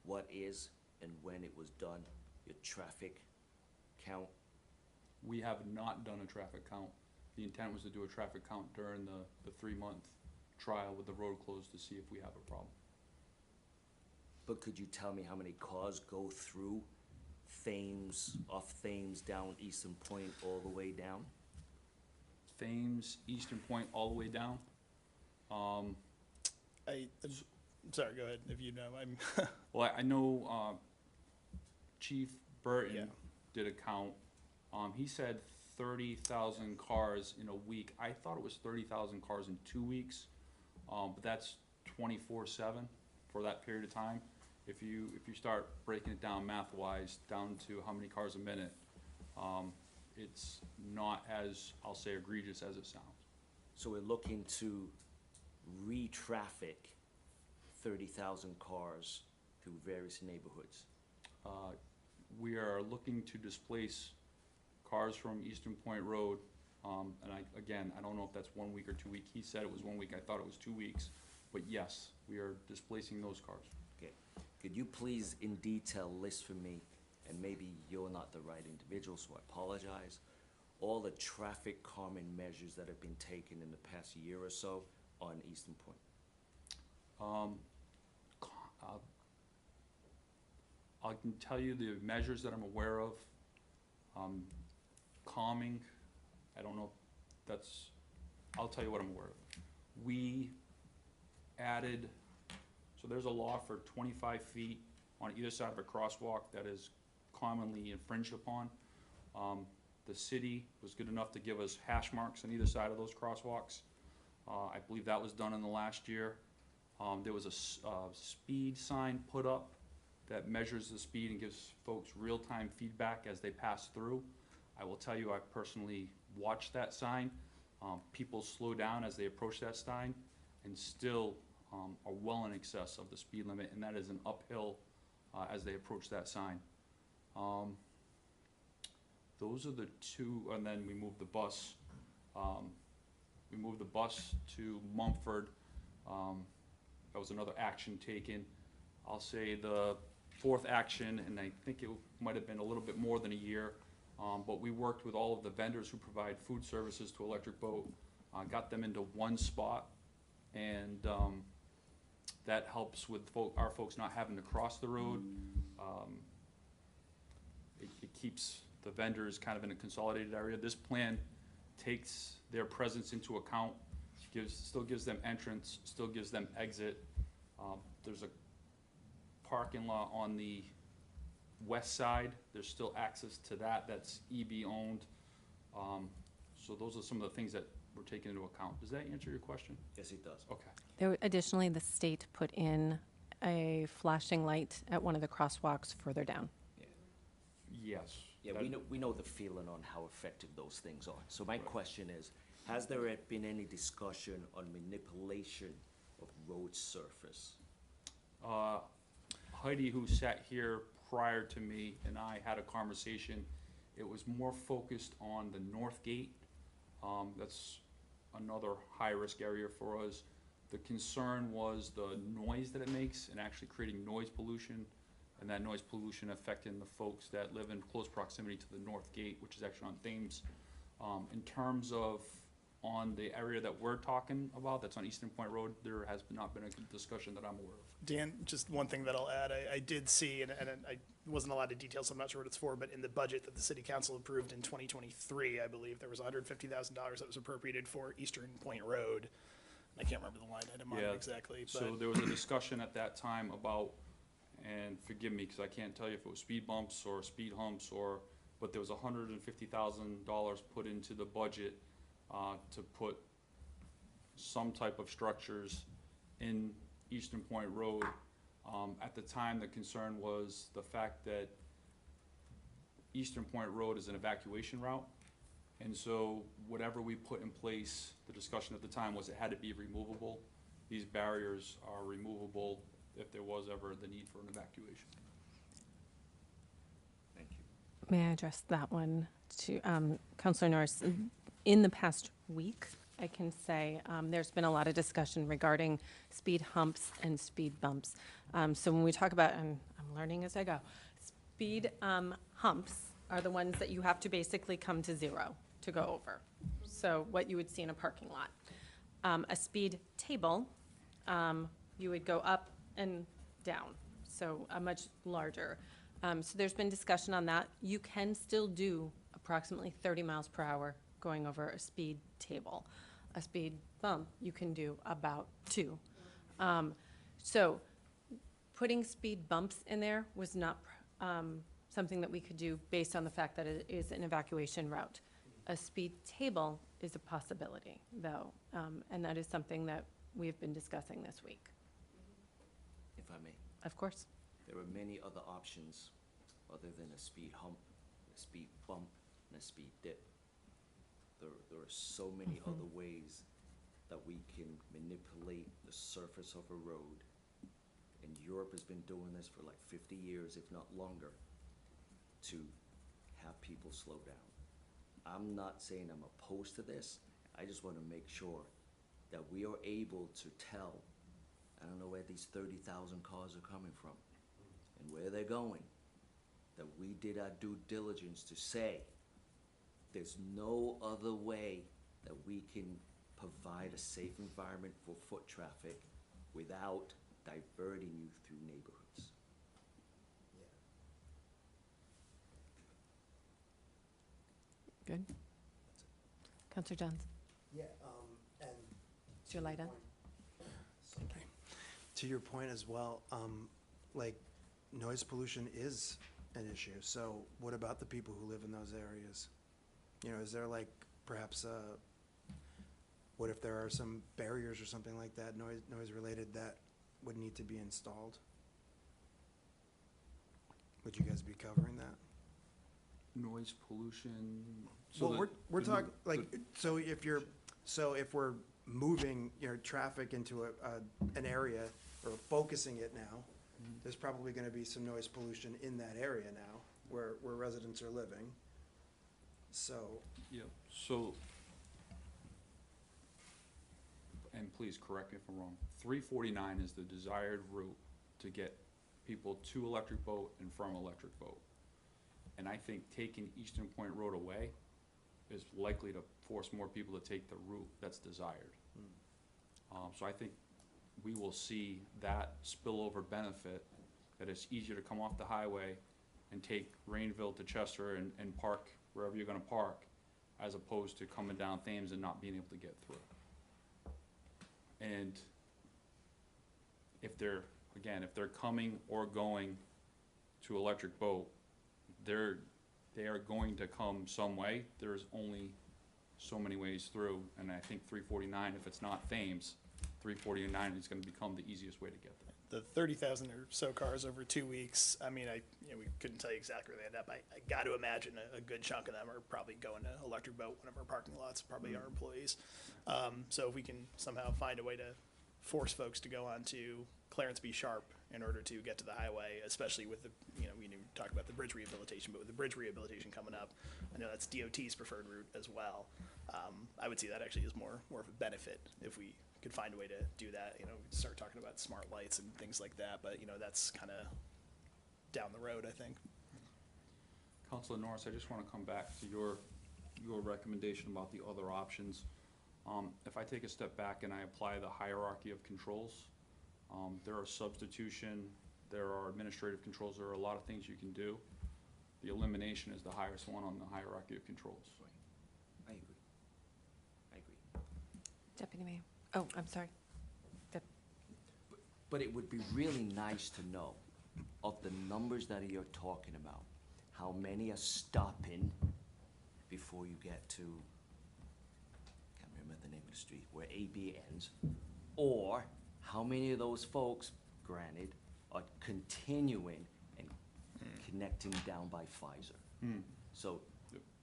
what is and when it was done, your traffic count? We have not done a traffic count. The intent was to do a traffic count during the 3-month trial with the road closed to see if we have a problem. But could you tell me how many cars go through Thames, off Thames down Eastern Point all the way down? Thames, Eastern Point, all the way down. Sorry, go ahead, if you know, I'm, Well, I know Chief Burton Yeah. did a count. He said 30,000 cars in a week. I thought it was 30,000 cars in 2 weeks, but that's 24/7 for that period of time. If you start breaking it down math-wise, down to how many cars a minute, it's not as, I'll say, egregious as it sounds. So we're looking to re-traffic 30,000 cars through various neighborhoods. We are looking to displace cars from Eastern Point Road And again, I don't know if that's 1 week or 2 week. He said it was 1 week. I thought it was 2 weeks. But yes, we are displacing those cars. Okay. Could you please in detail list for me, and maybe you're not the right individual, so I apologize, all the traffic calming measures that have been taken in the past year or so on Eastern Point? I can tell you the measures that I'm aware of. Calming, I don't know if that's, I'll tell you what I'm aware of. We added, so there's a law for 25 feet on either side of a crosswalk that is commonly infringed upon. The city was good enough to give us hash marks on either side of those crosswalks. I believe that was done in the last year. There was a speed sign put up that measures the speed and gives folks real-time feedback as they pass through. I will tell you, I personally watched that sign. People slow down as they approach that sign and still are well in excess of the speed limit, and that is an uphill as they approach that sign. Those are the two, and then we moved the bus. We moved the bus to Mumford. That was another action taken. I'll say the fourth action, and I think it might have been a little bit more than a year, but we worked with all of the vendors who provide food services to Electric Boat, got them into one spot, and that helps with our folks not having to cross the road. It keeps the vendors kind of in a consolidated area. This plan takes their presence into account, still gives them entrance, still gives them exit. There's a parking lot on the west side. There's still access to that. That's EB owned. So those are some of the things that were taken into account. Does that answer your question? Yes, it does. Okay. Additionally, the state put in a flashing light at one of the crosswalks further down. Yes. Yeah, we know the feeling on how effective those things are. So my question is, has there been any discussion on manipulation of road surface? Heidi, who sat here prior to me, and I had a conversation. It was more focused on the north gate. That's another high-risk area for us. The concern was the noise that it makes and actually creating noise pollution, and that noise pollution affecting the folks that live in close proximity to the north gate, which is actually on Thames. In terms of on the area that we're talking about, that's on Eastern Point Road, there has not been a discussion that I'm aware of. Dan, just one thing that I'll add, I did see, and I wasn't a lot of details, so I'm not sure what it's for, but in the budget that the city council approved in 2023, I believe, there was $150,000 that was appropriated for Eastern Point Road. I can't remember the line item on it exactly, but. So there was a discussion at that time about, and forgive me, because I can't tell you if it was speed bumps or speed humps but there was $150,000 put into the budget to put some type of structures in Eastern Point Road. At the time, the concern was the fact that Eastern Point Road is an evacuation route. And so whatever we put in place, the discussion at the time was it had to be removable. These barriers are removable if there was ever the need for an evacuation. Thank you. May I address that one to Councilor Norris? In the past week, I can say there's been a lot of discussion regarding speed humps and speed bumps. So when we talk about, and I'm learning as I go, speed humps are the ones that you have to basically come to zero to go over. So what you would see in a parking lot. A speed table, you would go up and down, so a much larger. So there's been discussion on that. You can still do approximately 30 miles per hour going over a speed table. A speed bump, you can do about 2. So putting speed bumps in there was not something that we could do based on the fact that it is an evacuation route. A speed table is a possibility, though, and that is something that we've been discussing this week. If I may. Of course. There are many other options other than a speed hump, a speed bump, and a speed dip. There are so many other ways that we can manipulate the surface of a road. And Europe has been doing this for like 50 years, if not longer, to have people slow down. I'm not saying I'm opposed to this. I just want to make sure that we are able to tell, I don't know where these 30,000 cars are coming from and where they're going, that we did our due diligence to say there's no other way that we can provide a safe environment for foot traffic without diverting you through neighborhoods. Good. Counselor Johns, Yeah, and. is your light on? To your point as well, like, noise pollution is an issue, so what about the people who live in those areas? You know, is there like perhaps what if there are some barriers or something like that, noise related, that would need to be installed? Would you guys be covering that? Noise pollution. so Well, the- we're the- talking, the- like, so if we're moving, you know, traffic into an area, or focusing it now, there's probably gonna be some noise pollution in that area now, where residents are living. So, Yeah, so, and please correct me if I'm wrong, 349 is the desired route to get people to Electric Boat and from Electric Boat. And I think taking Eastern Point Road away is likely to force more people to take the route that's desired. So I think we will see that spillover benefit, that it's easier to come off the highway and take Rainville to Chester and park wherever you're gonna park, as opposed to coming down Thames and not being able to get through. And if they're coming or going to Electric Boat, they are going to come some way. There's only so many ways through, and I think 349, if it's not Thames, 349 is gonna become the easiest way to get there. The 30,000 or so cars over 2 weeks, I mean, we couldn't tell you exactly where they end up. I got to imagine a good chunk of them are probably going to Electric Boat, one of our parking lots, probably our employees. So if we can somehow find a way to force folks to go onto Clarence B. Sharp in order to get to the highway, especially with the, we talked about the bridge rehabilitation, but with the bridge rehabilitation coming up, I know that's DOT's preferred route as well. I would see that actually as more of a benefit if we could find a way to do that, start talking about smart lights and things like that, but, that's kind of down the road, I think. Councilor Norris, I just want to come back to your recommendation about the other options. If I take a step back and I apply the hierarchy of controls, there are substitution, there are administrative controls, there are a lot of things you can do. The elimination is the highest one on the hierarchy of controls. I agree. Deputy Mayor. Oh, I'm sorry. But it would be really nice to know, of the numbers that you're talking about, how many are stopping before you get to, can't remember the name of the street, where AB ends, or how many of those folks, granted, are continuing and connecting down by Pfizer. So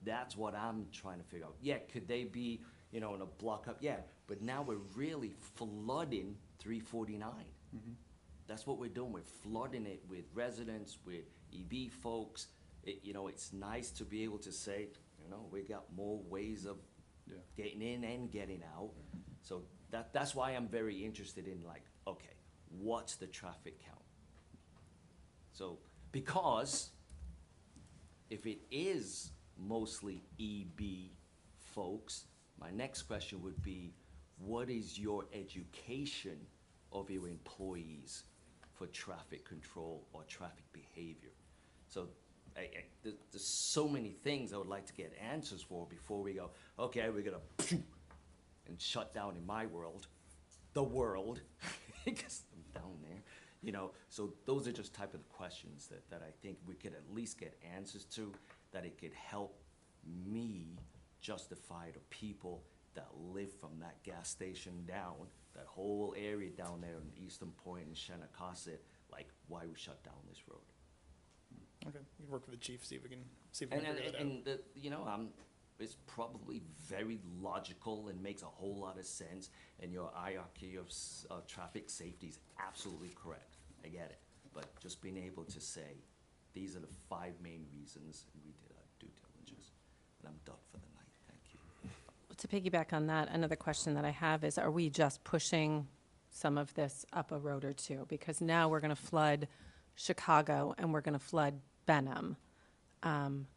that's what I'm trying to figure out. Yeah, could they be, in a block up? Yeah, but now we're really flooding 349. That's what we're doing. We're flooding it with residents, with EB folks. It's nice to be able to say, we got more ways of getting in and getting out. So that's why I'm very interested in, like, okay, what's the traffic count? So, because if it is mostly EB folks, my next question would be, what is your education of your employees for traffic control or traffic behavior? So there's so many things I would like to get answers for before we go, okay, we're gonna and shut down in my world, the world, because I'm down there, so those are just type of the questions that I think we could at least get answers to, that it could help me justify to people that live from that gas station down, that whole area down there in Eastern Point and Shanacosset, like, why we shut down this road. Okay, we can work with the chief, see if we can And, figure that out. and it's probably very logical and makes a whole lot of sense, and your hierarchy of traffic safety is absolutely correct. I get it. But just being able to say, these are the 5 main reasons, and we did our due diligence. and I'm done for the night. Thank you. To piggyback on that, another question that I have is, are we just pushing some of this up a road or two? Because now we're going to flood Chicago and we're going to flood Benham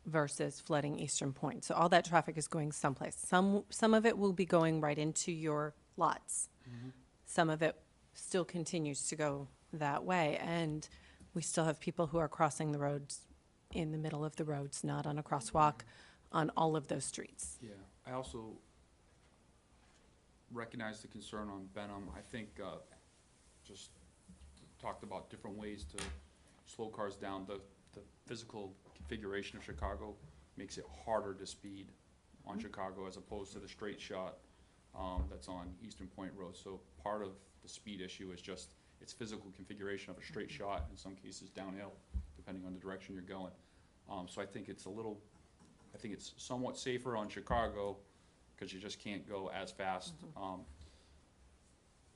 versus flooding Eastern Point. So all that traffic is going someplace. Some of it will be going right into your lots. Some of it still continues to go that way. And we still have people who are crossing the roads in the middle of the roads, not on a crosswalk, on all of those streets. Yeah, I also recognize the concern on Benham. I think, just talked about different ways to slow cars down. The physical configuration of Chicago makes it harder to speed on Chicago as opposed to the straight shot, that's on Eastern Point Road. So part of the speed issue is just its physical configuration of a straight shot, in some cases downhill, depending on the direction you're going. So I think it's somewhat safer on Chicago, because you just can't go as fast.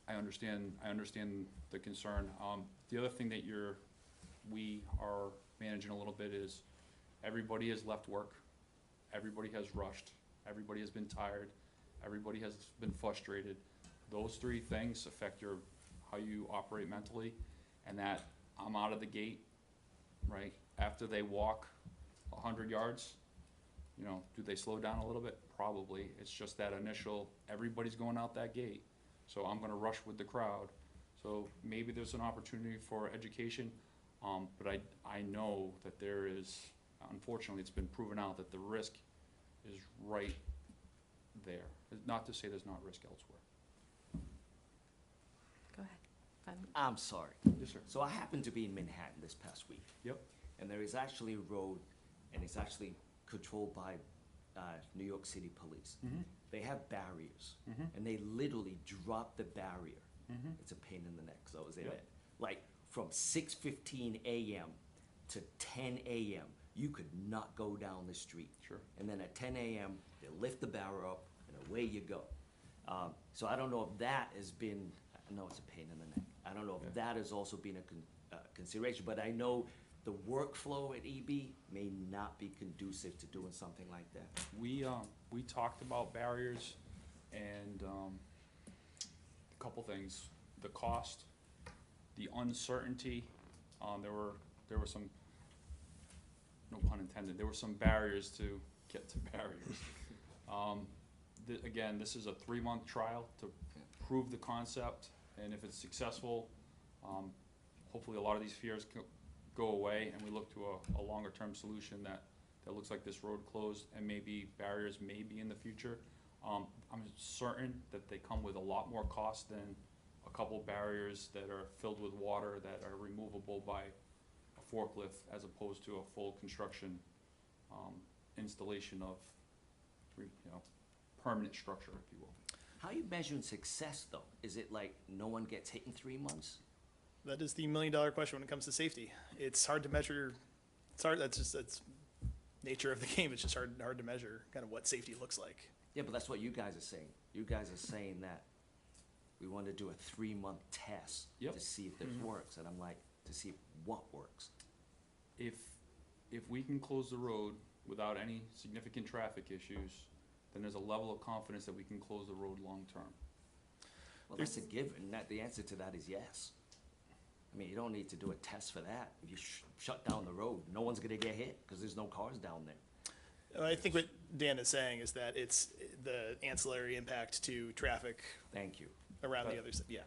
I understand the concern. The other thing that we are managing a little bit is everybody has left work, everybody has rushed, everybody has been tired, everybody has been frustrated. Those three things affect how you operate mentally, and that I'm out of the gate, right? After they walk 100 yards, do they slow down a little bit? Probably. It's just that initial, everybody's going out that gate, so I'm gonna rush with the crowd. So maybe there's an opportunity for education, but I know that there is, unfortunately, it's been proven out that the risk is right there. Not to say there's not risk elsewhere. Go ahead. I'm sorry. Yes, sir. So I happened to be in Manhattan this past week. Yep. And there is actually a road, and it's actually controlled by New York City Police. They have barriers, and they literally drop the barrier. It's a pain in the neck, so I was in Yep. it. Like, from 6:15 a.m. to 10 a.m., you could not go down the street. Sure. And then at 10 a.m., they lift the barrier up, and away you go. So I don't know if that has been, I know it's a pain in the neck. I don't know if that has also been a consideration, but I know the workflow at EB may not be conducive to doing something like that. We talked about barriers, and a couple things: the cost, the uncertainty. There were some, no pun intended, there were some barriers to get to barriers. Again, this is a 3-month trial to prove the concept, and if it's successful, hopefully a lot of these fears go away, and we look to a longer-term solution that looks like this road closed, and maybe barriers may be in the future. I'm certain that they come with a lot more cost than a couple barriers that are filled with water that are removable by a forklift, as opposed to a full construction installation of permanent structure, if you will. How are you measuring success, though? Is it like no one gets hit in 3 months? That is the million-dollar question when it comes to safety. It's hard to measure. It's hard. That's nature of the game. It's just hard to measure kind of what safety looks like. Yeah, but that's what you guys are saying. You guys are saying that we want to do a 3-month test to see if this works, and I'm like, to see what works. If we can close the road without any significant traffic issues, then there's a level of confidence that we can close the road long-term. Well, that's a given. The answer to that is yes. I mean, you don't need to do a test for that. If you shut down the road, no one's gonna get hit, because there's no cars down there. I think what Dan is saying is that it's the ancillary impact to traffic Thank you. around the other side. Yeah.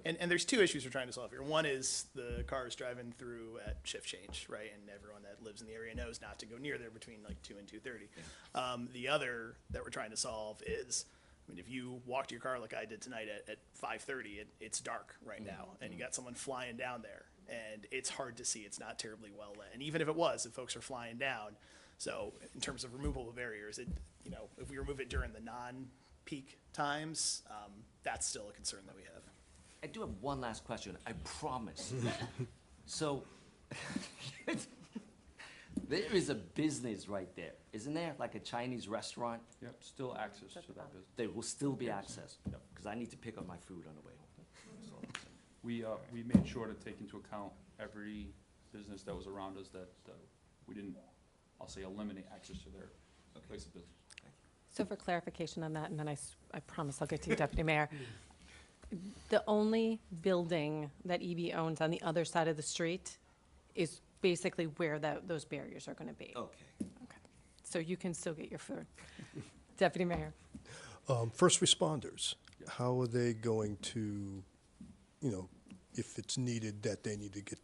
And there's two issues we're trying to solve here. One is the cars driving through at shift change, right? And everyone that lives in the area knows not to go near there between like 2 and 2:30. The other that we're trying to solve is, I mean, if you walk to your car like I did tonight at 5:30, it's dark right now, and you got someone flying down there, and it's hard to see. It's not terribly well lit. And even if it was, if folks are flying down, so in terms of removable barriers, if we remove it during the non-peak times, that's still a concern that we have. I do have one last question, I promise. So, there is a business right there, isn't there? Like a Chinese restaurant? Yep, still access to that business. There will still be access, because I need to pick up my food on the way home. That's all I'm saying. We made sure to take into account every business that was around us that we didn't, I'll say, eliminate access to their place of business. So for clarification on that, and then I promise I'll get to you, Deputy Mayor. The only building that EB owns on the other side of the street is basically where those barriers are going to be. Okay. Okay. So you can still get your food. Deputy Mayor. First responders, how are they going to, if it's needed that they need to get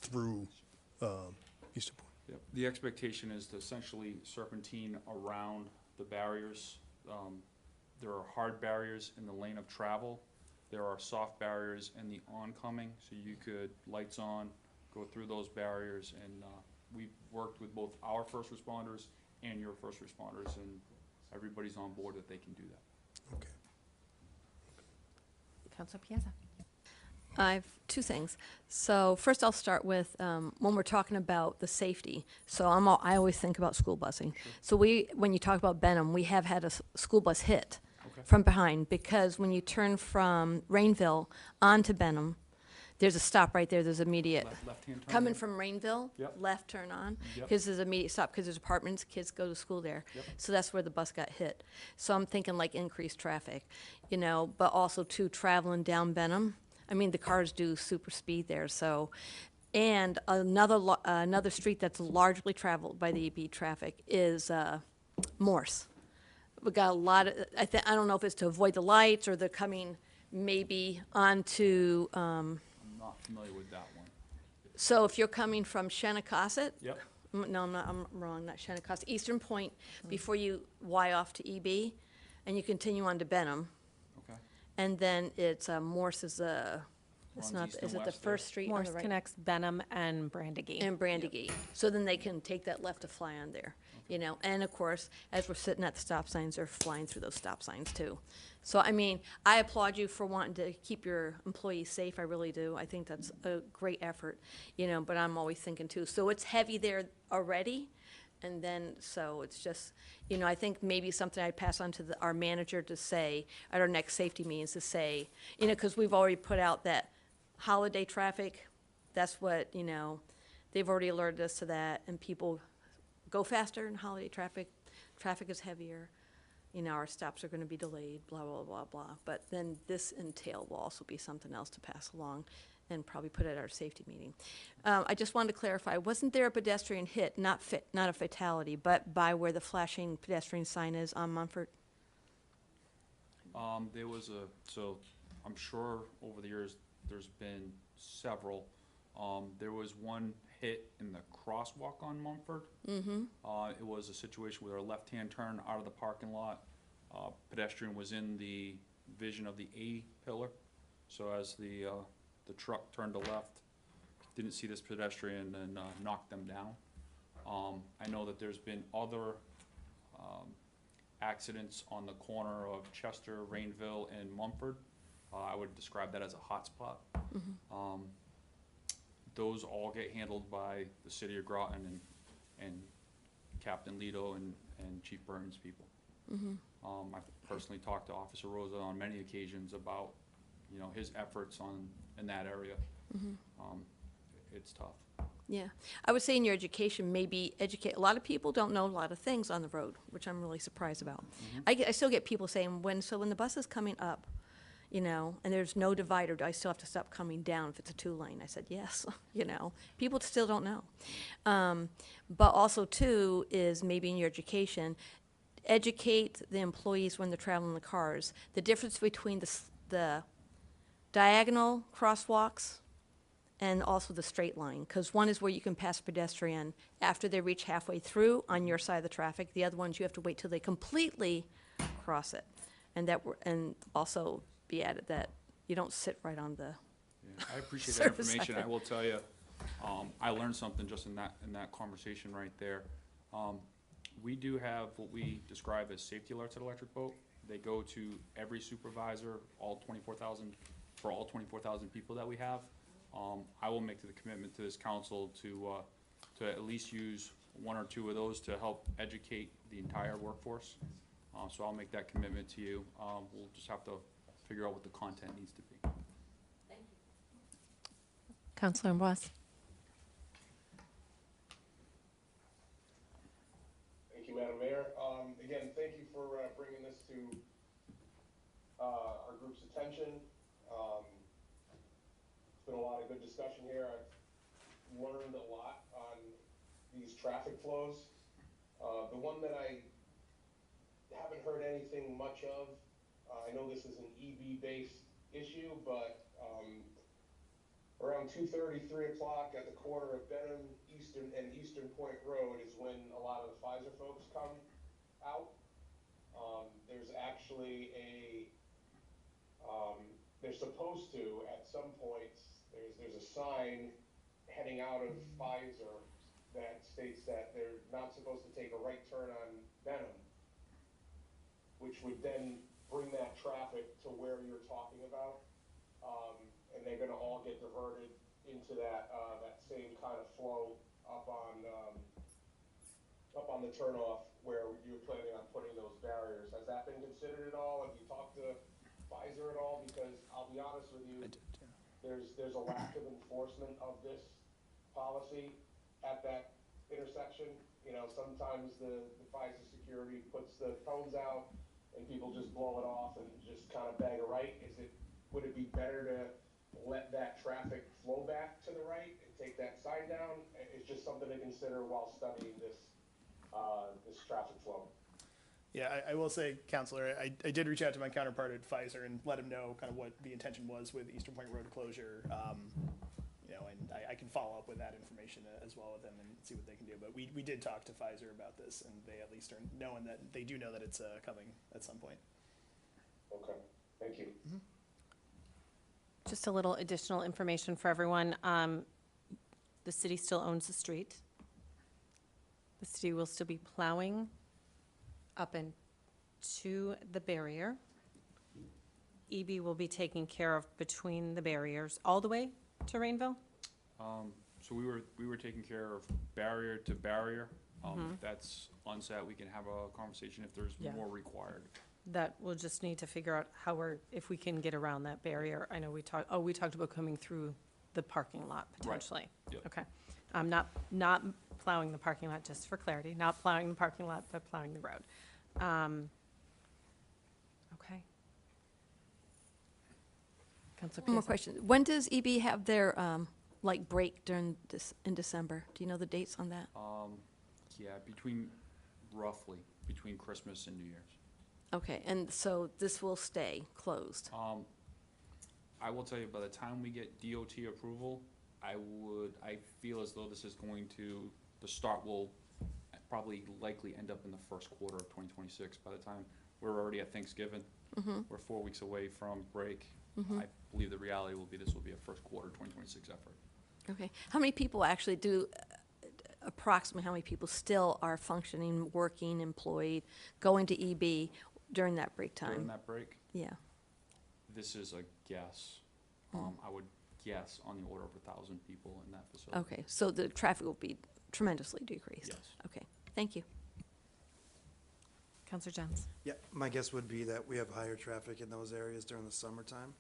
through Easter Point? Yep. The expectation is to essentially serpentine around the barriers. There are hard barriers in the lane of travel. There are soft barriers in the oncoming, so you could, lights on, go through those barriers, and we've worked with both our first responders and your first responders, and everybody's on board that they can do that. Okay. Councilor Piazza. I have two things. So first I'll start with, when we're talking about the safety. So I always think about school busing. So when you talk about Benham, we have had a school bus hit Okay. from behind, because when you turn from Rainville onto Benham, there's a stop right there, there's immediate. Left-hand turn? Coming from Rainville, Yep. left turn on, Yep. because there's immediate stop, because there's apartments, kids go to school there. Yep. So that's where the bus got hit. So I'm thinking like increased traffic, but also too, traveling down Benham. I mean, the cars do super speed there, so. And another street that's largely traveled by the EB traffic is Morse. We got a lot of, I don't know if it's to avoid the lights, or they're coming maybe onto, I'm not familiar with that one. so if you're coming from Shannicosset. Yep. No, I'm wrong, not Shannicosset, Eastern Point, before you Y off to EB, and you continue on to Benham, Okay. and then it's, Morse is it's Runs not, east and is it the west there. first street on Morse the right? connects Benham and Brandegate. And Brandegate, so then they can take that left to fly on there, and of course, as we're sitting at the stop signs, they're flying through those stop signs too. So, I mean, I applaud you for wanting to keep your employees safe, I really do, I think that's a great effort, but I'm always thinking too, so it's heavy there already, and then, so it's just, I think maybe something I'd pass on to our manager to say, at our next safety meetings, to say, because we've already put out that holiday traffic, that's what, they've already alerted us to that, and people go faster in holiday traffic, traffic is heavier, our stops are gonna be delayed, blah, blah, blah, blah. But then this entail will also be something else to pass along and probably put at our safety meeting. I just wanted to clarify, wasn't there a pedestrian hit, not a fatality, but by where the flashing pedestrian sign is on Mumford? There was so I'm sure over the years, there's been several. There was one hit in the crosswalk on Mumford. Mm-hmm. It was a situation where a left-hand turn out of the parking lot. Pedestrian was in the vision of the A pillar. So as the truck turned to left, didn't see this pedestrian and knocked them down. I know that there's been other accidents on the corner of Chester, Rainville, and Mumford. I would describe that as a hotspot. Mm-hmm. Those all get handled by the city of Groton and Captain Lido and Chief Burton's people. Mm-hmm. I've personally talked to Officer Rosa on many occasions about, his efforts in that area. Mm-hmm. It's tough. Yeah, I would say in your education, maybe educate, a lot of people don't know a lot of things on the road, which I'm really surprised about. I still get people saying, when the bus is coming up, and there's no divider, do I still have to stop coming down if it's a 2-lane? I said, yes, people still don't know. But also too, is maybe in your education, educate the employees when they're traveling the cars, the difference between the diagonal crosswalks and also the straight line, because one is where you can pass a pedestrian after they reach halfway through on your side of the traffic. The other ones, you have to wait till they completely cross it. And also be added that you don't sit right on the, Yeah, I appreciate that Service information. I side. will tell you, I learned something just in that conversation right there. We do have what we describe as safety alerts at Electric Boat. They go to every supervisor, all 24,000 people that we have. I will make the commitment to this council to at least use 1 or 2 of those to help educate the entire workforce. So I'll make that commitment to you. We'll just have to figure out what the content needs to be. Councilor Amboise. Thank you, Madam Mayor. discussion here, I've learned a lot on these traffic flows. The one that I haven't heard anything much of, I know this is an EV-based issue, but around 2:30, 3 o'clock at the corner of Benham and Eastern Point Road is when a lot of the Pfizer folks come out. There's actually they're supposed to, at some points, there's a sign heading out of Pfizer that states that they're not supposed to take a right turn on Benham, which would then bring that traffic to where you're talking about. And they're gonna all get diverted into that same kind of flow up on the turnoff where you're planning on putting those barriers. Has that been considered at all? Have you talked to Pfizer at all? Because I'll be honest with you, there's a lack of enforcement of this policy at that intersection. You know, sometimes the Pfizer security puts the cones out and people just blow it off and just kind of bag a right. Would it be better to let that traffic flow back to the right and take that sign down? It's just something to consider while studying this traffic flow. Yeah, I will say, Counselor, I did reach out to my counterpart at Pfizer and let him know kind of what the intention was with Eastern Point Road closure. You know, and I can follow up with that information as well with them and see what they can do. But we did talk to Pfizer about this, and they at least are knowing that they do know that it's coming at some point. Okay, thank you. Mm-hmm. Just a little additional information for everyone. The city still owns the street. The city will still be plowing up and to the barrier. EB will be taking care of between the barriers all the way to Rainville? So we were taking care of barrier to barrier. If that's onset, we can have a conversation if there's Yeah. more required. That we'll just need to figure out if we can get around that barrier. I know we talked about coming through the parking lot potentially. Yep. Okay. Not plowing the parking lot, just for clarity, not plowing the parking lot, but plowing the road. Okay. Councilor One more Piazza. question. When does EB have their, break in December? Do you know the dates on that? Yeah, roughly between Christmas and New Year's. Okay, and so this will stay closed? I will tell you, by the time we get DOT approval, I feel as though the start will probably likely end up in the first quarter of 2026. By the time we're already at Thanksgiving, we're 4 weeks away from break. I believe the reality will be this will be a first quarter 2026 effort. Okay. How many people actually approximately how many people still are functioning, working, employed, going to EB during that break time? During that break, Yeah. this is a guess. I would guess on the order of 1,000 people in that facility. Okay, so the traffic will be tremendously decreased? Yes. Okay, thank you. Counselor Jones. Yeah, my guess would be that we have higher traffic in those areas during the summertime,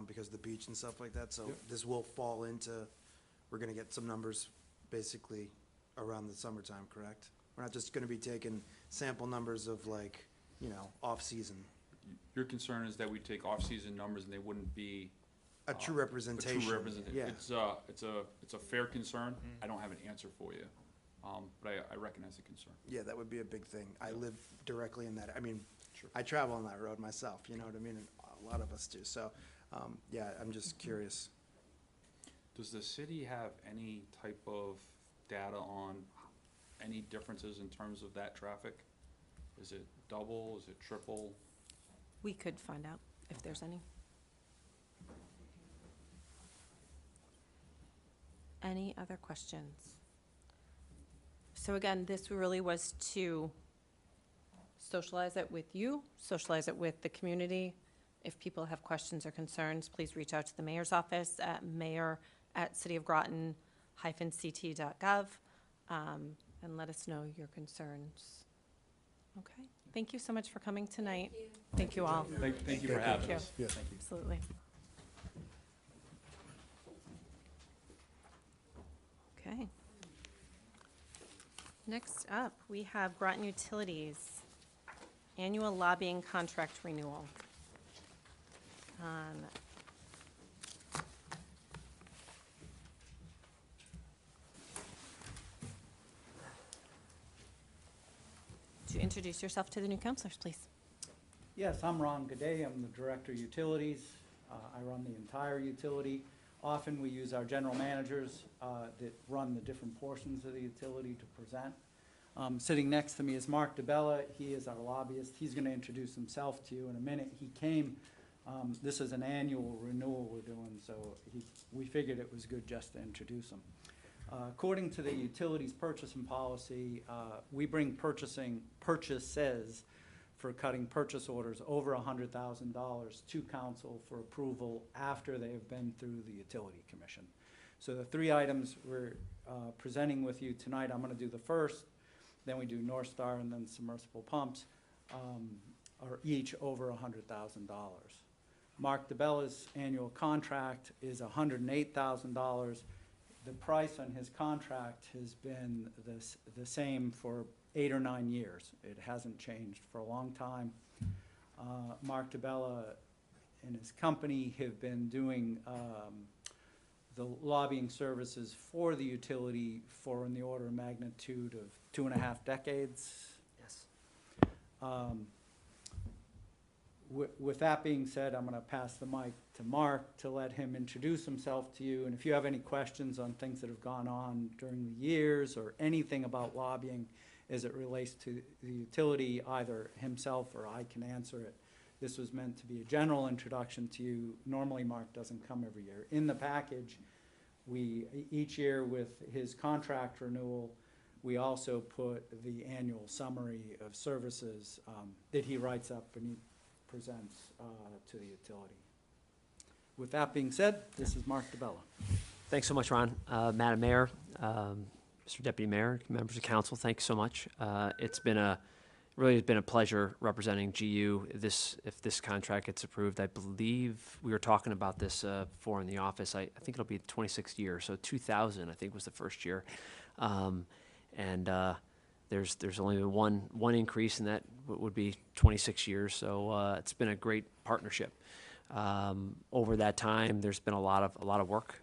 because of the beach and stuff like that. So this will fall into, we're gonna get some numbers basically around the summertime, correct? We're not just gonna be taking sample numbers of off-season. Your concern is that we take off-season numbers and they wouldn't be A true representation. a true representation. Yeah. It's a fair concern. I don't have an answer for you, but I recognize the concern. Yeah, that would be a big thing. I live directly in that. I mean, I travel on that road myself, you know what I mean? And a lot of us do. So, yeah, I'm just curious. Does the city have any type of data on any differences in terms of that traffic? Is it double? Is it triple? We could find out if there's any. Any other questions? So again, this really was to socialize it with you, socialize it with the community. If people have questions or concerns, please reach out to the mayor's office at mayor@cityofgroton-ct.gov, and let us know your concerns. Okay, thank you so much for coming tonight. Thank you all. Thank you for having you. us. Yes. Thank you. Absolutely. Okay. Next up, we have Groton Utilities Annual Lobbying Contract Renewal. to introduce yourself to the new counselors, please. Yes, I'm Ron Gaudet. I'm the Director of Utilities. I run the entire utility. Often we use our general managers that run the different portions of the utility to present. Sitting next to me is Mark DeBella. He is our lobbyist. He's going to introduce himself to you in a minute. He came, this is an annual renewal we're doing, so we figured it was good just to introduce him. According to the utilities purchasing policy, we bring purchases for cutting purchase orders over $100,000 to council for approval after they have been through the utility commission. So the three items we're presenting with you tonight, I'm going to do the first, then we do North Star, and then submersible pumps, are each over $100,000. Mark DeBella's annual contract is $108,000. The price on his contract has been the same for 8 or 9 years. It hasn't changed for a long time. Mark DeBella and his company have been doing the lobbying services for the utility for in the order of magnitude of 2.5 decades. Yes. With that being said, I'm going to pass the mic to Mark to let him introduce himself to you. And if you have any questions on things that have gone on during the years or anything about lobbying as it relates to the utility, either himself or I can answer it. This was meant to be a general introduction to you. Normally, Mark doesn't come every year. In the package, each year with his contract renewal, we also put the annual summary of services that he writes up and he presents to the utility. With that being said, this is Mark DeBella. Thanks so much, Ron. Madam Mayor, Mr. Deputy Mayor, members of council, thanks so much. It's been really has been a pleasure representing GU. If this contract gets approved, I believe we were talking about this before in the office. I think it'll be the 26th year. So 2000, I think, was the first year. There's only been one increase, and that would be 26 years. So it's been a great partnership. Over that time, there's been a lot of work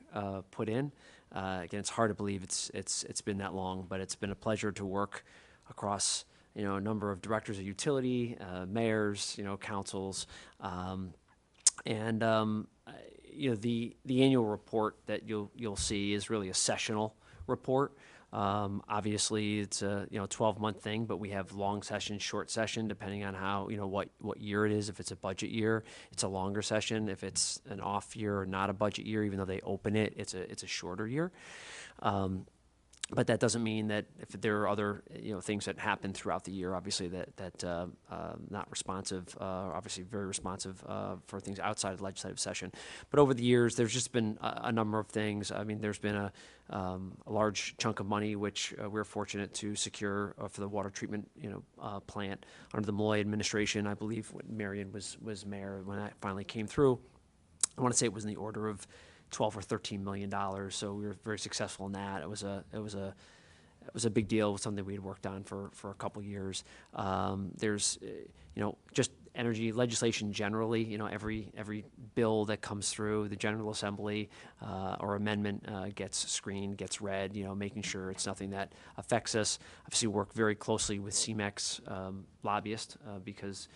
put in. Again, it's hard to believe it's been that long, but it's been a pleasure to work across a number of directors of utility, mayors, councils, and the annual report that you'll see is really a sessional report. Obviously, it's a 12-month thing, but we have long session, short session, depending on how what year it is. If it's a budget year, it's a longer session. If it's an off year or not a budget year, even though they open it, it's a shorter year. But that doesn't mean that if there are other things that happen throughout the year, obviously that not responsive, obviously very responsive for things outside of the legislative session. But over the years, there's just been a number of things. I mean, there's been a large chunk of money which we're fortunate to secure for the water treatment plant under the Malloy administration. I believe when Marion was mayor when that finally came through. I want to say it was in the order of $12 or $13 million. So we were very successful in that. It was a big deal. It was something we had worked on for a couple years. There's just energy legislation generally. Every bill that comes through the General Assembly or amendment gets screened, gets read. Making sure it's nothing that affects us. Obviously, work very closely with CMEX lobbyists because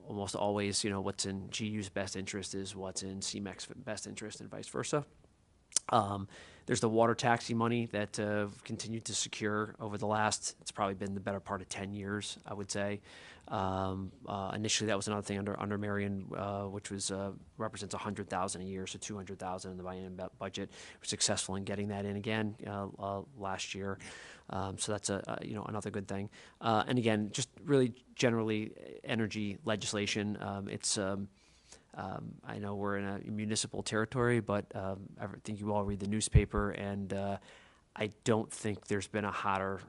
almost always, what's in GU's best interest is what's in CMEX's best interest and vice versa. There's the water taxi money that continued to secure over the last, it's probably been the better part of 10 years, I would say. Initially, that was another thing under Marion, which was represents $100,000 a year, so $200,000 in the biennium budget. We're successful in getting that in again last year. So that's another good thing. And again, just really generally energy legislation. I know we're in a municipal territory, but I think you all read the newspaper, and I don't think there's been a hotter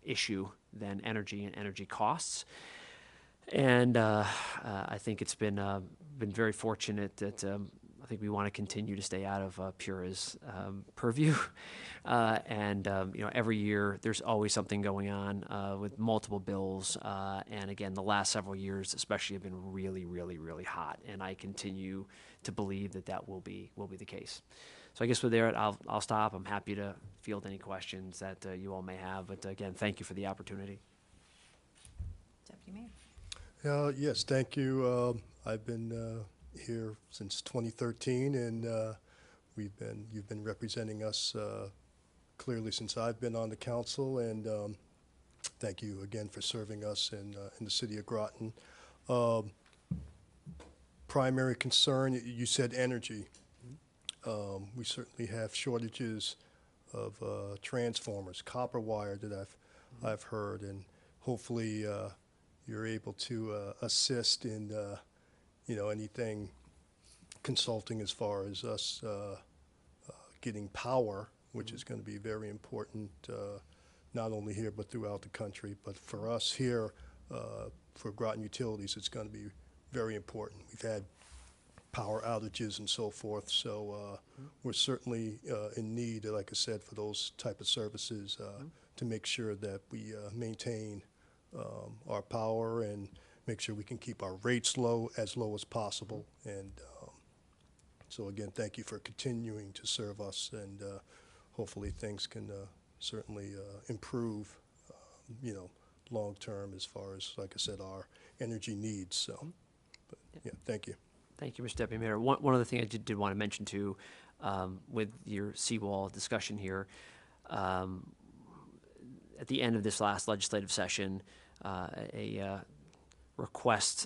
issue than energy and energy costs. And I think it's been very fortunate that I think we want to continue to stay out of Pura's purview. Every year there's always something going on with multiple bills. And again, the last several years especially have been really, really, really hot. And I continue to believe that will be the case. So I guess with that, I'll stop. I'm happy to field any questions that you all may have. But again, thank you for the opportunity. Deputy Mayor. Yes, thank you. I've been here since 2013, and you've been representing us clearly since I've been on the council, and thank you again for serving us in the city of Groton. Primary concern, you said energy. We certainly have shortages of transformers, copper wire that I've heard, and hopefully you're able to assist in anything consulting as far as us getting power, which is going to be very important, not only here but throughout the country. But for us here, for Groton Utilities, it's going to be very important. We've had power outages and so forth, so we're certainly in need, like I said, for those type of services to make sure that we maintain our power and make sure we can keep our rates low as possible. And so again, thank you for continuing to serve us, and hopefully things can certainly improve, long term as far as, like I said, our energy needs. So, but, yeah, thank you. Thank you, Mr. Deputy Mayor. One other thing I did want to mention too, with your seawall discussion here, at the end of this last legislative session, a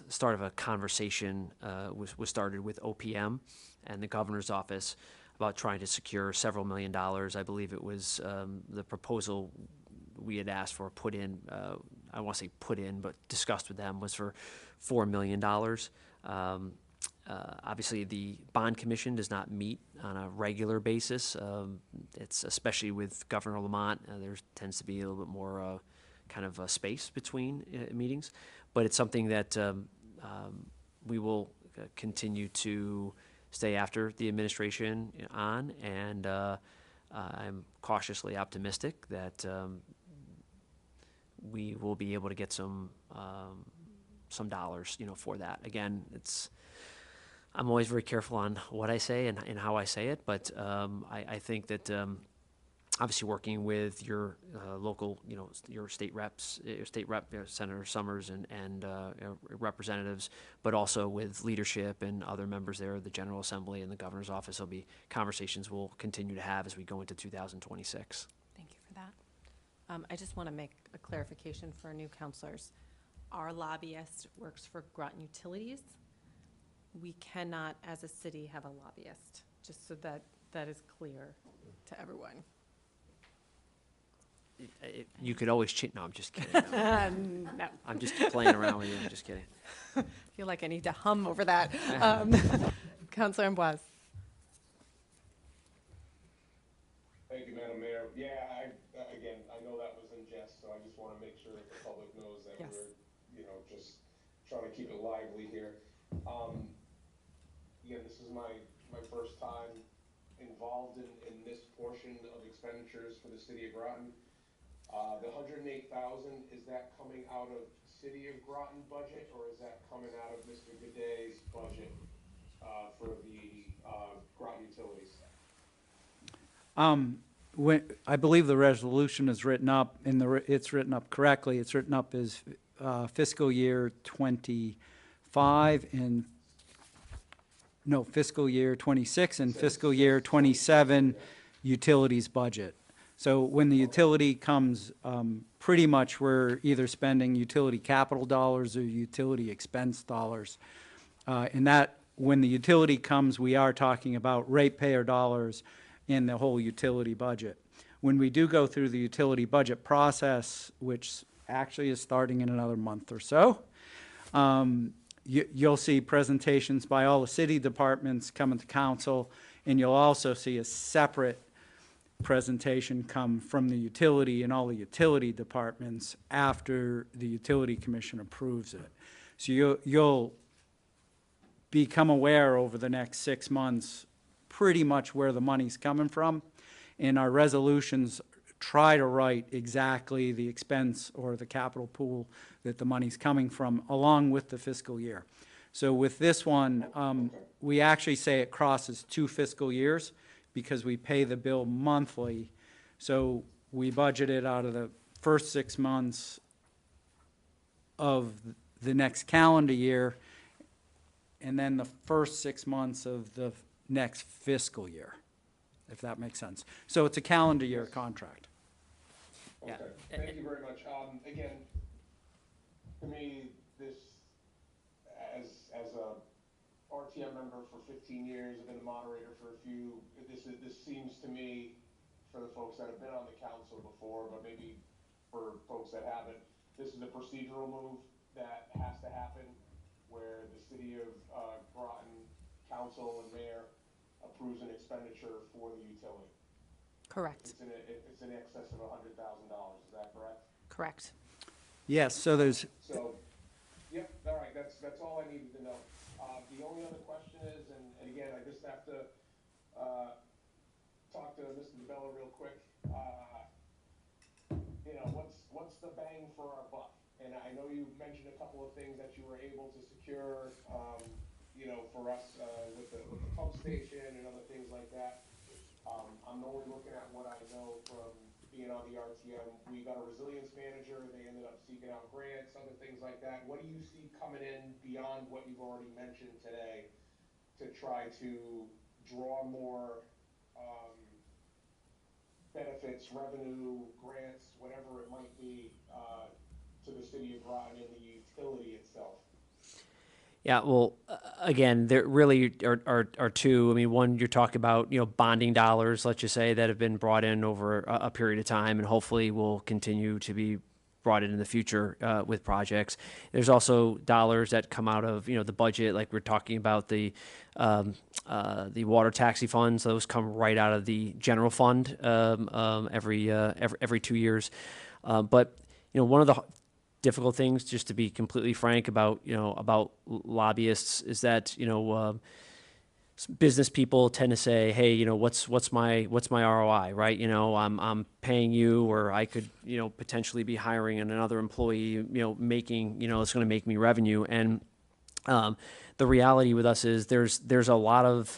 start of a conversation was started with OPM and the governor's office about trying to secure several $1 million. I believe it was the proposal we had asked for put in, I want to say put in, but discussed with them, was for $4 million. Obviously, the bond commission does not meet on a regular basis. It's especially with Governor Lamont, there tends to be a little bit more kind of a space between meetings, but it's something that we will continue to stay after the administration on, and I'm cautiously optimistic that we will be able to get some dollars, for that. Again, I'm always very careful on what I say and how I say it, but I think that obviously working with your local, your state reps, Senator Summers and representatives, but also with leadership and other members there of the General Assembly and the Governor's office, there'll be conversations we'll continue to have as we go into 2026. Thank you for that. I just want to make a clarification for our new counselors. Our lobbyist works for Groton Utilities. We cannot, as a city, have a lobbyist, just so that is clear to everyone. You could always cheat. No, I'm just kidding. No. I'm just playing around with you. I'm just kidding. I feel like I need to hum over that. Councilor Amboise. Thank you, Madam Mayor. Yeah, again, I know that was in jest, so I just want to make sure that the public knows that Yes. we're, just trying to keep it lively here. Again, this is my first time involved in this portion of expenditures for the city of Groton. The $108,000, is that coming out of city of Groton budget, or is that coming out of Mr. Gooday's budget for the Groton utilities? I believe the resolution is written up, and it's written up correctly. It's written up as fiscal year 25 and fiscal year 26 and fiscal year 27 utilities budget. So when the utility comes, pretty much we're either spending utility capital dollars or utility expense dollars. And that, when the utility comes, we are talking about ratepayer dollars in the whole utility budget. When we do go through the utility budget process, which actually is starting in another month or so, you'll see presentations by all the city departments coming to council, and you'll also see a separate presentation come from the utility and all the utility departments after the utility commission approves it. So you'll become aware over the next 6 months pretty much where the money's coming from, and our resolutions try to write exactly the expense or the capital pool that the money's coming from, along with the fiscal year. So with this one, we actually say it crosses 2 fiscal years, because we pay the bill monthly. So we budgeted out of the first 6 months of the next calendar year, and then the first 6 months of the next fiscal year, if that makes sense. So it's a calendar year contract. Okay, thank you very much. Again, to me, this, as a RTM member for 15 years, I've been a moderator for a few, this seems to me, for the folks that have been on the council before, but maybe for folks that haven't, this is a procedural move that has to happen, where the city of Groton council and mayor approves an expenditure for the utility. Correct. It's in excess of $100,000, is that correct? Correct. Yes, so there's, So, yep, all right, that's all I needed to know. The only other question is, and again, I just have to talk to Mr. DeBella real quick. You know, what's the bang for our buck? And I know you mentioned a couple of things that you were able to secure, you know, for us with the pump station and other things like that. I'm only looking at what I know from being on the RTM. We got a resilience manager. They ended up seeking out grants, other things like that. What do you see coming in beyond what you've already mentioned today to try to draw more benefits, revenue, grants, whatever it might be, to the city of Groton and the utility itself? Yeah, well, again, there really are two. I mean, one, you're talking about, you know, bonding dollars, let's just say, that have been brought in over a period of time and hopefully will continue to be brought in the future with projects. There's also dollars that come out of, you know, the budget, like we're talking about the water taxi funds. Those come right out of the general fund every 2 years. But, you know, one of the difficult things, just to be completely frank about, you know, about lobbyists, is that, you know, business people tend to say, hey, you know, what's my ROI, right? You know, I'm paying you, or I could, you know, potentially be hiring another employee, you know, making, you know, it's going to make me revenue. And the reality with us is there's a lot of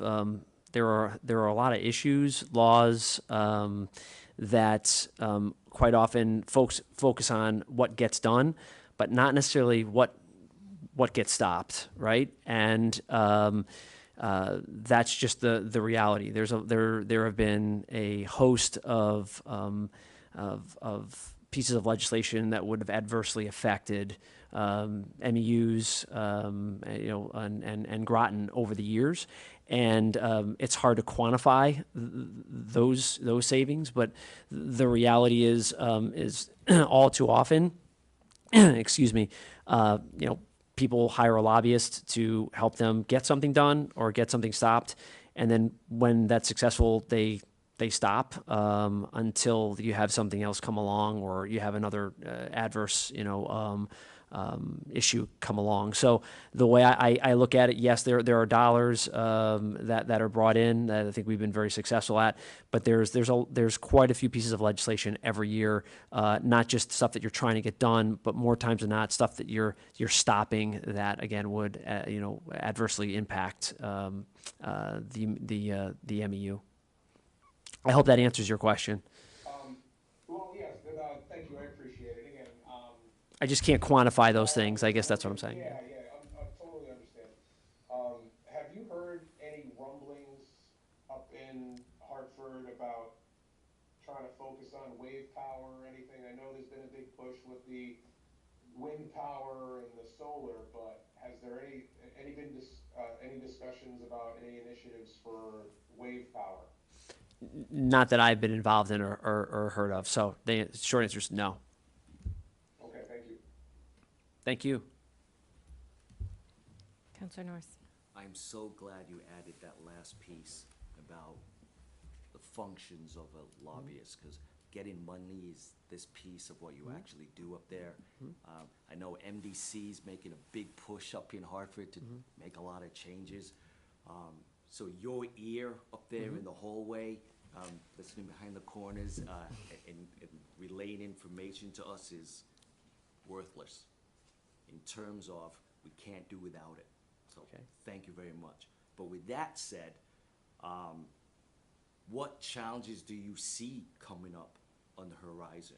there are a lot of issues, laws that quite often folks focus on what gets done, but not necessarily what gets stopped, right? And that's just the reality. There have been a host of pieces of legislation that would have adversely affected MEUs, you know, and Groton over the years, and it's hard to quantify those savings. But the reality is all too often, excuse me, you know, people hire a lobbyist to help them get something done or get something stopped, and then when that's successful, they stop until you have something else come along, or you have another adverse, you know, issue come along. So the way I look at it, yes, there are dollars that are brought in that I think we've been very successful at, but there's quite a few pieces of legislation every year, not just stuff that you're trying to get done, but more times than not stuff that you're stopping that again would you know, adversely impact the MEU. I hope that answers your question. Well, yes, thank you, I appreciate it. Again, I just can't quantify those things. I guess that's what I'm saying. Yeah, I totally understand. Have you heard any rumblings up in Hartford about trying to focus on wave power or anything? I know there's been a big push with the wind power and the solar, but has there any discussions about any initiatives for wave power? Not that I've been involved in or heard of. So the short answer is no. Okay, thank you. Thank you. Councilor Norris. I'm so glad you added that last piece about the functions of a lobbyist, because getting money is this piece of what you actually do up there. I know MDC's making a big push up in Hartford to make a lot of changes. So your ear up there in the hallway, listening behind the corners, and relaying information to us is worthless in terms of we can't do without it. So thank you very much. But with that said, what challenges do you see coming up on the horizon?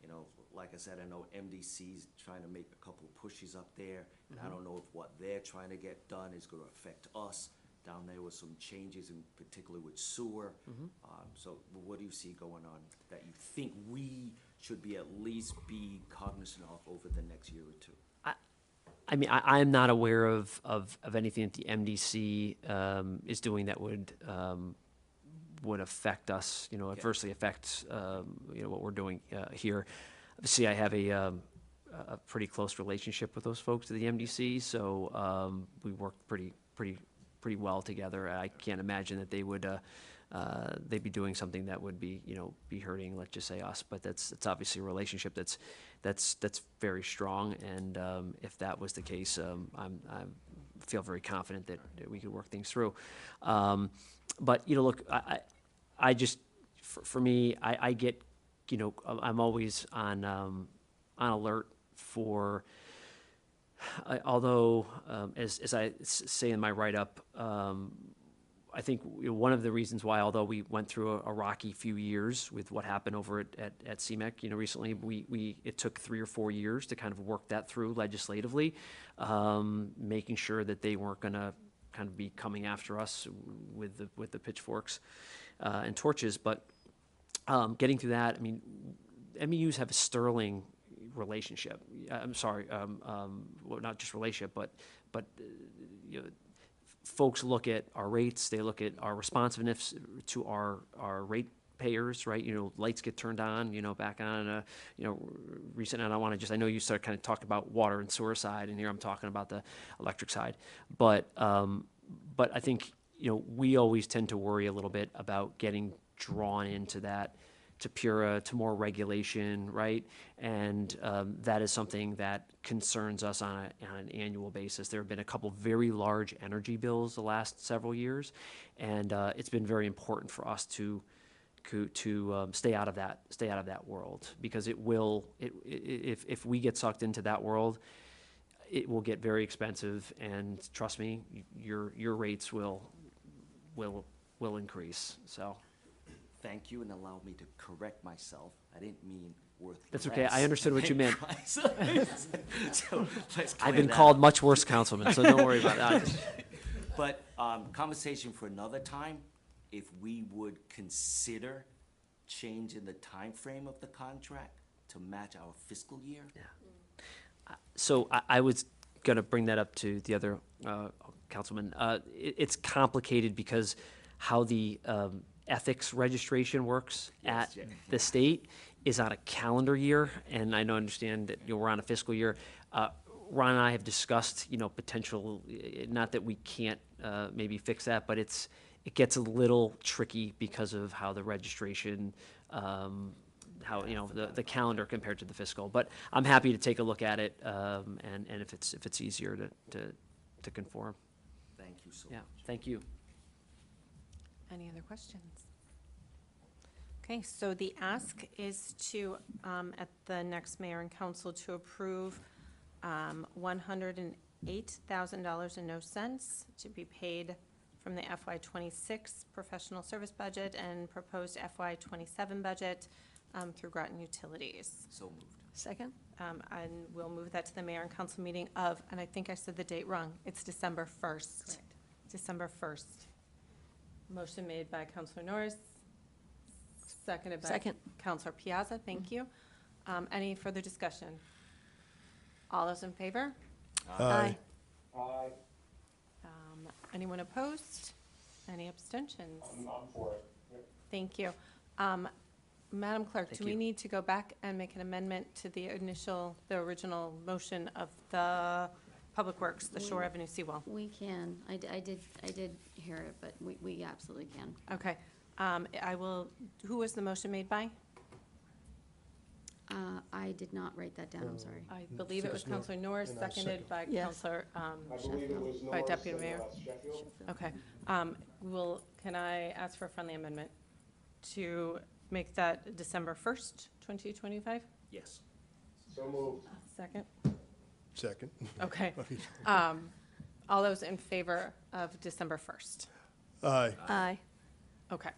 You know, like I said, I know MDC's trying to make a couple of pushes up there, and I don't know if what they're trying to get done is gonna affect us. Down there was some changes, in particular with sewer. So what do you see going on that you think we should be at least be cognizant of over the next year or two? I mean, I am not aware of anything that the MDC is doing that would affect us, adversely affect, what we're doing here. Obviously, I have a pretty close relationship with those folks at the MDC, so we work pretty well together. I can't imagine that they would they'd be doing something that would be be hurting, let's just say, us. But it's obviously a relationship that's very strong, and if that was the case, I feel very confident that we could work things through. But look, I just for me, I get I'm always on alert for. Although, as I say in my write-up, I think one of the reasons why, although we went through a rocky few years with what happened over at CMEC, recently, it took 3 or 4 years to kind of work that through legislatively, making sure that they weren't going to kind of be coming after us with the pitchforks and torches. But getting through that, I mean, MEUs have a sterling relationship. I'm sorry, well, not just relationship, but folks look at our rates. They look at our responsiveness to our rate payers, right? Lights get turned on, back on. Recent. And I know you started kind of talking about water and sewer side, and here I'm talking about the electric side. But I think we always tend to worry a little bit about getting drawn into that, to PURA, to more regulation, right? And that is something that concerns us on an annual basis. There have been a couple very large energy bills the last several years, and it's been very important for us to stay out of that world, because if we get sucked into that world, it will get very expensive, and trust me, your rates will increase. So. Thank you, and allow me to correct myself. I didn't mean worth That's okay. less I understood what you meant. So let's I've clear been that called up. much worse, Councilman, so don't worry about that. But conversation for another time, if we would consider changing the time frame of the contract to match our fiscal year. So I was going to bring that up to the other councilman. It's complicated because how the ethics registration works at the state is on a calendar year, and I understand that we're on a fiscal year. Ron and I have discussed, potential, not that we can't maybe fix that, but it gets a little tricky because of how the registration, how the calendar compared to the fiscal. But I'm happy to take a look at it, and if it's easier to conform. Thank you so Yeah, much. thank you. Any other questions? Okay, so the ask is to, at the next mayor and council, to approve $108,000 and no cents to be paid from the FY '26 professional service budget and proposed FY '27 budget through Groton Utilities. So moved. Second? And we'll move that to the mayor and council meeting of, and I think I said the date wrong, it's December 1st. Correct. December 1st. Motion made by Councilor Norris, seconded by Second. Councilor Piazza. Thank you. Any further discussion? All those in favor? Aye. Anyone opposed? Any abstentions? I'm for it. Yep. Thank you. Madam Clerk, Thank do we you. need to go back and make an amendment to the original motion of the Public Works, the Shore Avenue seawall? We can. I did hear it, but we absolutely can. Okay. Who was the motion made by? I did not write that down, I'm sorry. I believe it was Says Nor- Councilor Norris, and I seconded by Yes. Councilor I believe it was by Norris Deputy and, Mayor. Sheffield. Okay. Can I ask for a friendly amendment to make that December 1st, 2025? Yes. So moved. Second? Second. Okay. All those in favor of December 1st? Aye. Aye. Okay.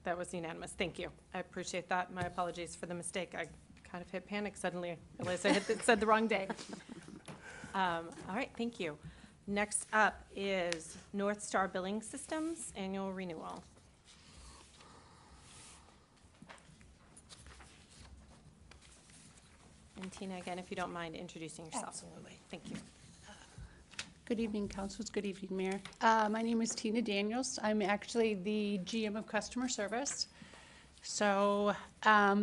That was unanimous. Thank you. I appreciate that. My apologies for the mistake. I kind of hit panic suddenly. Realized I said the wrong day. All right, thank you. Next up is North Star Billing Systems Annual Renewal. And Tina, again, if you don't mind introducing yourself. Absolutely. Thank you. Good evening, councilors. Good evening, Mayor. My name is Tina Daniels. I'm actually the GM of Customer Service. So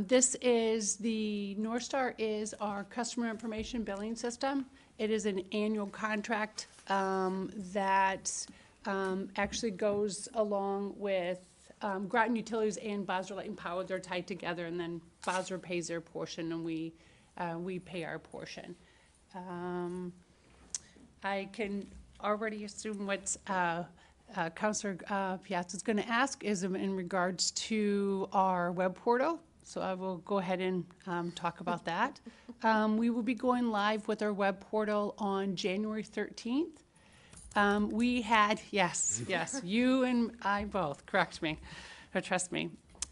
this is the North Star is our customer information billing system. It is an annual contract that actually goes along with Groton Utilities and Bosra Light and Power. They're tied together, and then Bosra pays their portion, and we pay our portion. I can already assume what Councilor Piazza is going to ask is in regards to our web portal. So I will go ahead and talk about that. We will be going live with our web portal on January 13th. We had, yes, you and I both, correct me, or trust me.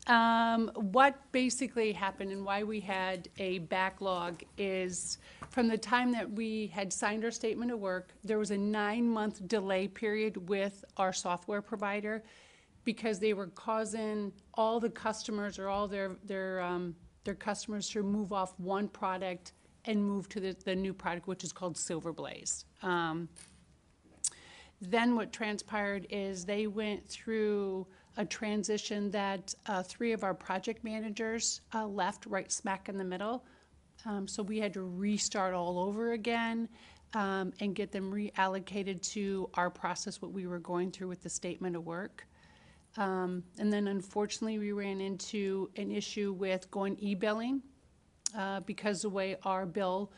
What basically happened and why we had a backlog is from the time that we had signed our statement of work, there was a 9-month delay period with our software provider because they were causing all the customers or all their customers to move off one product and move to the new product, which is called Silver Blaze. Then what transpired is they went through a transition that 3 of our project managers left right smack in the middle. So we had to restart all over again and get them reallocated to our process, what we were going through with the statement of work. And then unfortunately, we ran into an issue with going e-billing because the way our bill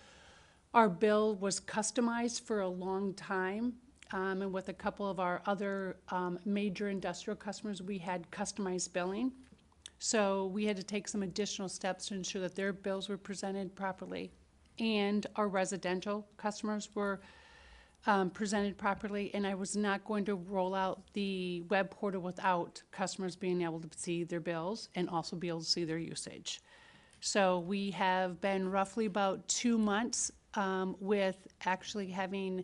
was customized for a long time. And with a couple of our other major industrial customers, we had customized billing. So we had to take some additional steps to ensure that their bills were presented properly. And our residential customers were presented properly. And I was not going to roll out the web portal without customers being able to see their bills and also be able to see their usage. So we have been roughly about 2 months with actually having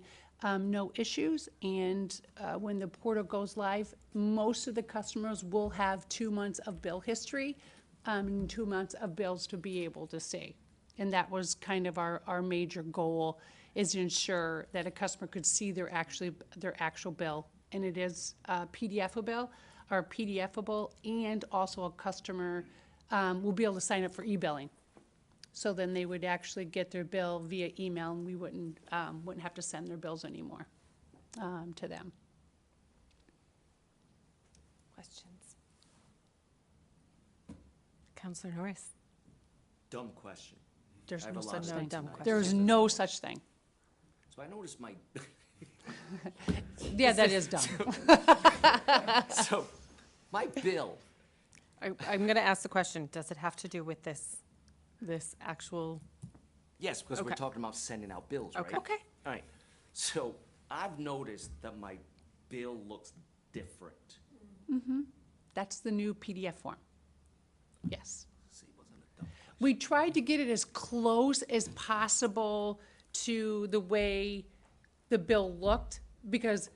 no issues, and when the portal goes live, most of the customers will have 2 months of bill history and 2 months of bills to be able to see. And that was kind of our major goal, is to ensure that a customer could see their actual bill. And it is PDFable, and also a customer will be able to sign up for e-billing. So then they would actually get their bill via email, and we wouldn't have to send their bills anymore to them. Questions? Councilor Norris? Dumb question. There's I have no a lot such of thing. dumb There is no such thing. So I noticed my, Yeah, that is dumb. so, my bill, I'm going to ask the question, does it have to do with this actual? yes, because we're Okay. talking about sending out bills, right? Okay. Okay. All right, so I've noticed that my bill looks different. That's the new PDF form. Yes. See, wasn't it dumb? We tried to get it as close as possible to the way the bill looked, because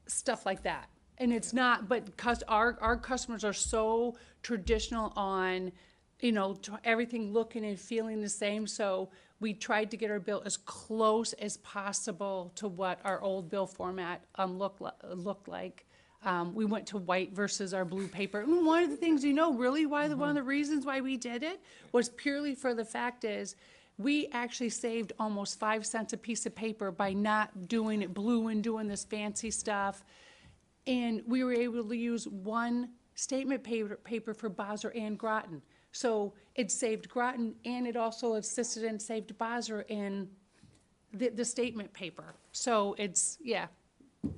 stuff like that. And it's not, but because our customers are so traditional on, everything looking and feeling the same. So we tried to get our bill as close as possible to what our old bill format looked like. We went to white versus our blue paper. And one of the things, really one of the reasons why we did it was purely for the fact is we actually saved almost 5 cents a piece of paper by not doing it blue and doing this fancy stuff. And we were able to use one statement paper for Bosra and Groton. So it saved Groton, and it also assisted and saved Bosra in the statement paper. So it's, yeah.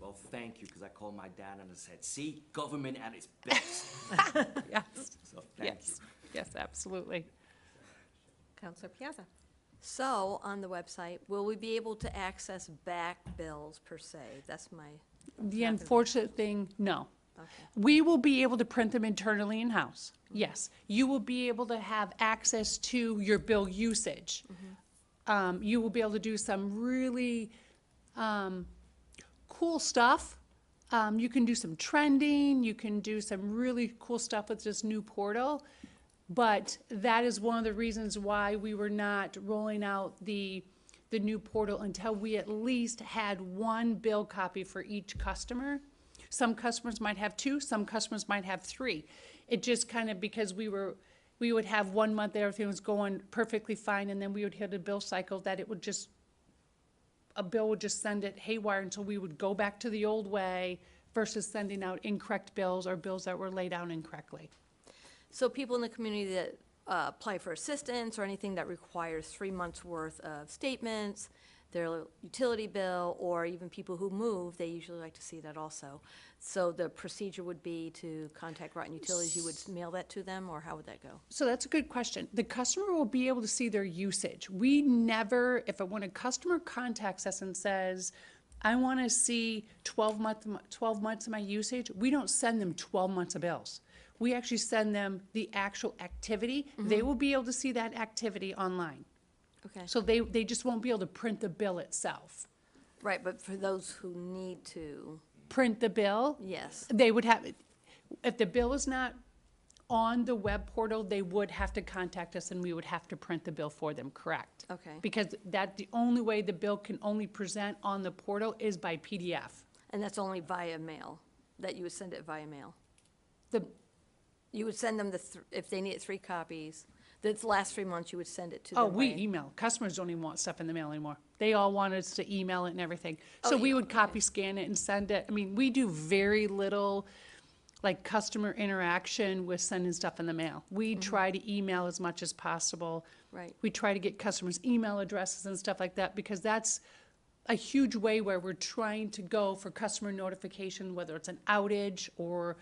Well, thank you, because I called my dad and I said, see, government at its best. Yes. So, thank you. Yes, absolutely. Councilor Piazza? So, on the website, will we be able to access back bills per se? That's my, The unfortunate thing, no. We will be able to print them internally in-house, yes. You will be able to have access to your bill usage. You will be able to do some really cool stuff. You can do some trending, you can do some really cool stuff with this new portal. But that is one of the reasons why we were not rolling out the new portal until we at least had one bill copy for each customer. Some customers might have two, some customers might have three. It just kind of, because we would have 1 month that everything was going perfectly fine, and then we would hit a bill cycle that it would just, a bill would just send it haywire until we would go back to the old way versus sending out incorrect bills or bills that were laid out incorrectly. So people in the community that apply for assistance or anything that requires 3 months' worth of statements, their utility bill, or even people who move, they usually like to see that also. So the procedure would be to contact Groton Utilities, you would mail that to them, or how would that go? So that's a good question. The customer will be able to see their usage. We never, when a customer contacts us and says, I want to see 12 months of my usage, we don't send them 12 months of bills. We actually send them the actual activity. They will be able to see that activity online. Okay. So they just won't be able to print the bill itself. Right, but for those who need to, Print the bill, yes. they would have, if the bill is not on the web portal, they would have to contact us and we would have to print the bill for them, correct? Okay. Because the only way the bill can only present on the portal is by PDF. And that's only via mail, that you would send it via mail? The, You would send them if they needed 3 copies, the last 3 months, you would send it to them? oh, we via- email. Customers don't even want stuff in the mail anymore. They all want us to email it and everything. So Oh, we yeah, would okay. copy scan it and send it. I mean, we do very little, like, customer interaction with sending stuff in the mail. We try to email as much as possible. Right. We try to get customers' email addresses and stuff like that, because that's a huge way where we're trying to go for customer notification, whether it's an outage or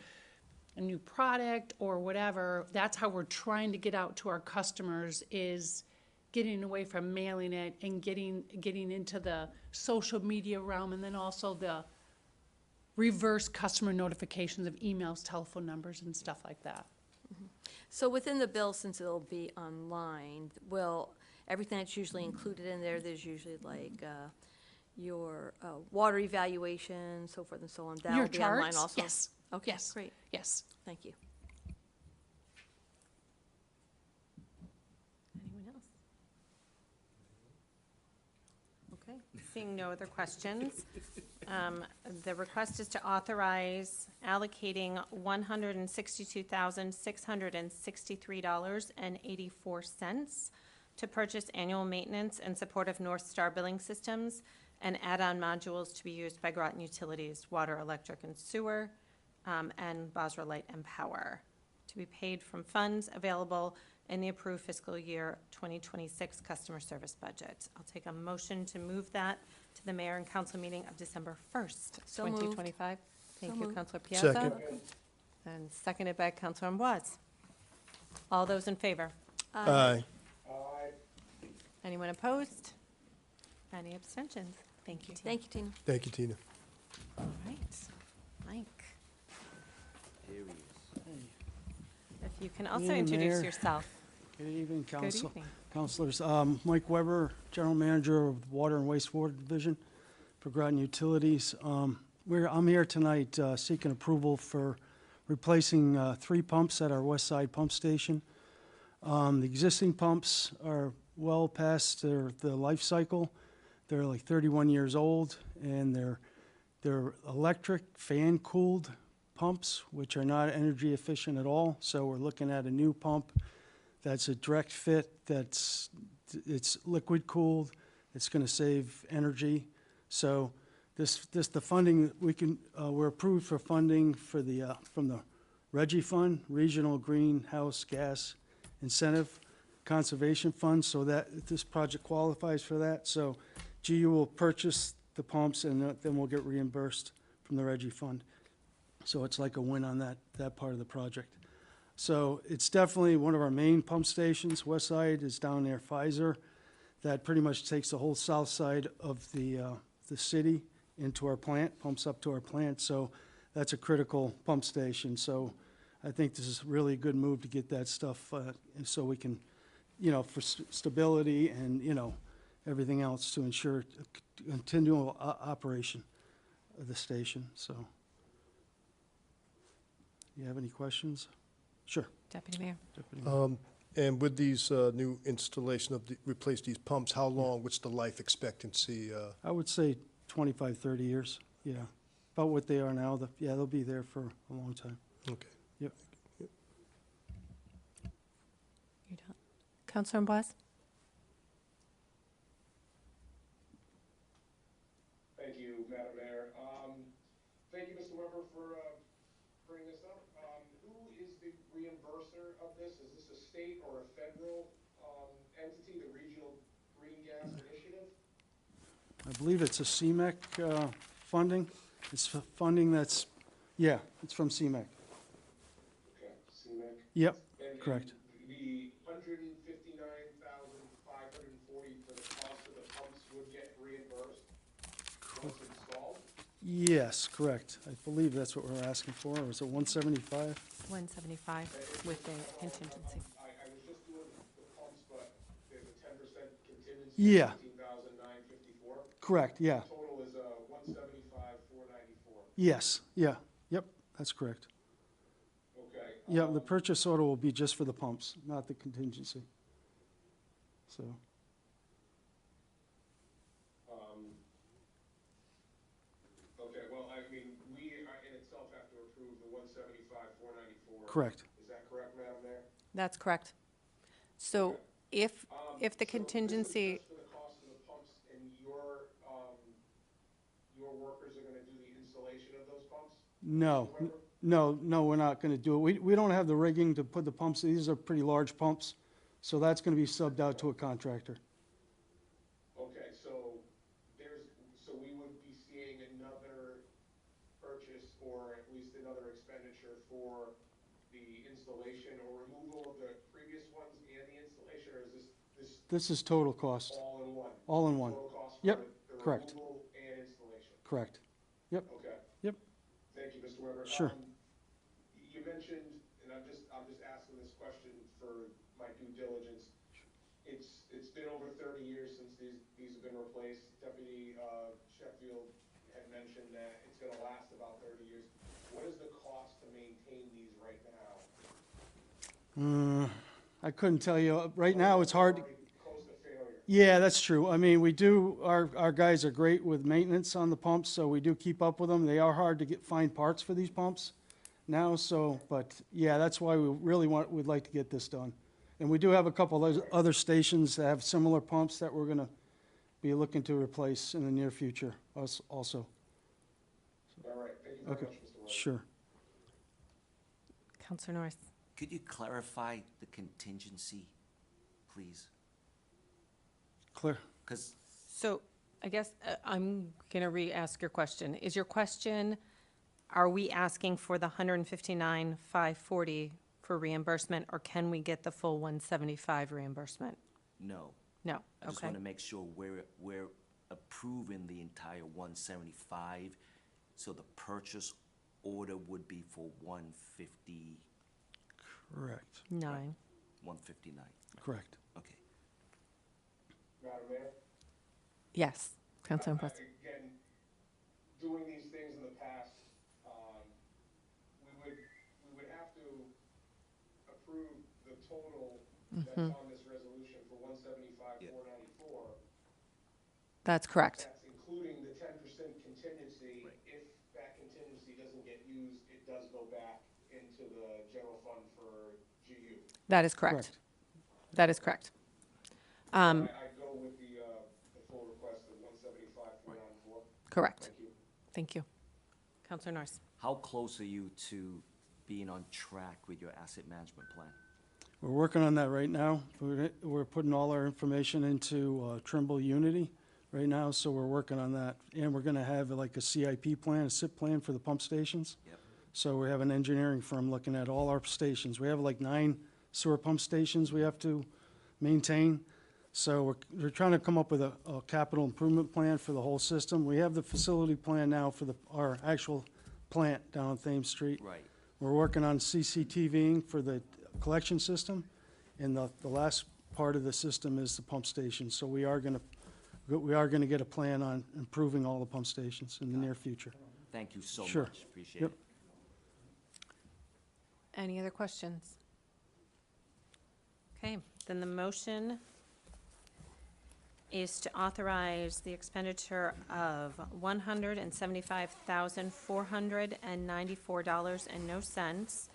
a new product or whatever. That's how we're trying to get out to our customers, is getting away from mailing it and getting into the social media realm, and then also the reverse customer notifications of emails, telephone numbers, and stuff like that. So within the bill, since it'll be online, will everything that's usually included in there's usually like your water evaluation, so forth and so on. That'll Your be online charts? also? Yes. Okay, Yes. great. Yes. Thank you. Anyone else? Okay, seeing no other questions. The request is to authorize allocating $162,663.84 to purchase annual maintenance in support of North Star Billing Systems and add-on modules to be used by Groton Utilities, Water, Electric, and Sewer, and Basra Light and Power, to be paid from funds available in the approved fiscal year 2026 customer service budget. I'll take a motion to move that to the mayor and council meeting of December 1st, So moved. 2025. Thank So you, moved. Councilor Piazza. Second. And seconded by Councilor Amboise. All those in favor? Aye. Anyone opposed? Any abstentions? Thank you, Tina. Thank you, Tina. Thank you, Tina. All right, Mike, Here he is. if you can also Evening, introduce Mayor. yourself. Good evening, Good council, evening. councilors. Mike Weber, General Manager of the Water and Wastewater Division for Groton Utilities. I'm here tonight seeking approval for replacing 3 pumps at our West Side Pump Station. The existing pumps are well past the life cycle. They're like 31 years old, and they're electric fan-cooled pumps, which are not energy efficient at all. So we're looking at a new pump that's a direct fit, it's liquid cooled, it's gonna save energy. So the funding, we're approved for funding for from the RGGI Fund, Regional Greenhouse Gas Incentive Conservation Fund, so that this project qualifies for that. So GU will purchase the pumps, and then we'll get reimbursed from the RGGI Fund. So it's like a win on that part of the project. So it's definitely one of our main pump stations. West Side is down there, Pfizer. That pretty much takes the whole south side of the city into our plant, pumps up to our plant. So that's a critical pump station. So I think this is really a good move to get that stuff, and so we can, for stability and, everything else to ensure continual operation of the station, so. You have any questions? Sure. Deputy Mayor. Deputy Mayor. And with these new installation of replace these pumps, how long, what's the life expectancy? I would say 25, 30 years, yeah. About what they are now, yeah, they'll be there for a long time. Okay. Yep. You're done. Councilor Bois? Thank you, Madam Mayor. Thank you, Mr. Weber, for bringing this up. Who is the reimburser of this? Is this a state or a federal entity, the Regional Green Gas Initiative? I believe it's a CMEC funding. It's funding that's, yeah, it's from CMEC. Okay, CMEC. Yep, And correct. the $159,540 for the cost of the pumps would get reimbursed once installed? Yes, correct. I believe that's what we're asking for. Or is it 175? 175 with the contingency. I was just doing the pumps, but there's a 10% contingency. Yeah. 18,954. Correct, yeah. Total is 175,494. Yes, yeah, yep, that's correct. Okay. Yeah, the purchase order will be just for the pumps, not the contingency. So, Okay, well, I mean, we in itself have to approve the 175,494. correct. Is that correct, Madam Mayor? That's correct. So if the contingency, So this is just for the cost of the pumps, and your workers are gonna do the installation of those pumps? No, no, we're not gonna do it. We don't have the rigging to put the pumps, these are pretty large pumps, so that's gonna be subbed out to a contractor. Okay, so we would be seeing another purchase or at least another expenditure for the installation or removal of the previous ones and the installation, or is this This is total cost, all in one? all in one. Total cost for Yep, the correct. removal and installation? Correct. Yep, Okay. yep, Thank you, Mr. Weber. Sure. You mentioned, and I'm just asking this question for my due diligence. It's been over 30 years since these have been replaced. Deputy Sheffield had mentioned that it's gonna last about 30 years. What is the cost to maintain these right now? I couldn't tell you, right now, it's hard. Already close to failure. Yeah, that's true. I mean, we do, our guys are great with maintenance on the pumps, so we do keep up with them. They are hard to find parts for these pumps now, so, but, yeah, that's why we really we'd like to get this done. And we do have a couple of other stations that have similar pumps that we're gonna be looking to replace in the near future, us also. All right, thank you very Okay, much, Mr. Weber. sure. Councilor Norris. Could you clarify the contingency, please? Clear. Because So I guess I'm going to re-ask your question. Is your question, are we asking for the 159,540 for reimbursement, or can we get the full 175 reimbursement? no. No, I just okay. want to make sure we're approving the entire 175, so the purchase order would be for 150, Correct, 159. correct. Okay. Madam Mayor? Yes, Councilor Bois. Again, doing these things in the past, we would have to approve the total that's on this resolution for 175,494. That's correct. That's including the 10% contingency. If that contingency doesn't get used, it does go back into the general fund for GU. That is correct. That is correct. I go with the full request of 175,494. Correct. Thank you. Thank you. Councilor Norris. How close are you to being on track with your asset management plan? We're working on that right now. We're putting all our information into Trimble Unity right now, so we're working on that. And we're gonna have like a CIP plan, a SIP plan for the pump stations. Yep. So we have an engineering firm looking at all our stations. We have like 9 sewer pump stations we have to maintain. So we're trying to come up with a capital improvement plan for the whole system. We have the facility plan now for our actual plant down on Thames Street. Right. We're working on CCTVing for the collection system, and the last part of the system is the pump station. So we are gonna get a plan on improving all the pump stations in the near future. Thank you so Sure. much. Appreciate Yep. it. Any other questions? Okay, then the motion is to authorize the expenditure of $175,494.00,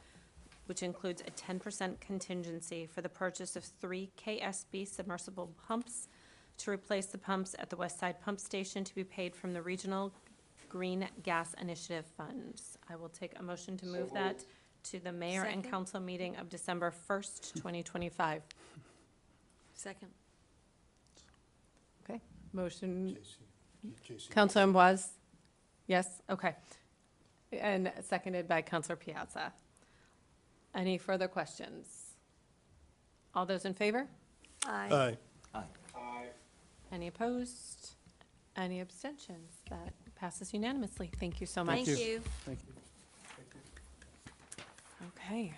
which includes a 10% contingency for the purchase of 3 KSB submersible pumps to replace the pumps at the West Side Pump Station to be paid from the Regional Green Gas Initiative funds. I will take a motion to move that to the mayor and Second. council meeting of December 1st, 2025. Second. Okay, motion, JC. Counselor Amboise? Yes, okay. And seconded by Counselor Piazza. Any further questions? All those in favor? Aye. Any opposed? Any abstentions? That passes unanimously. Thank you so much. Thank you. Thank you. Okay.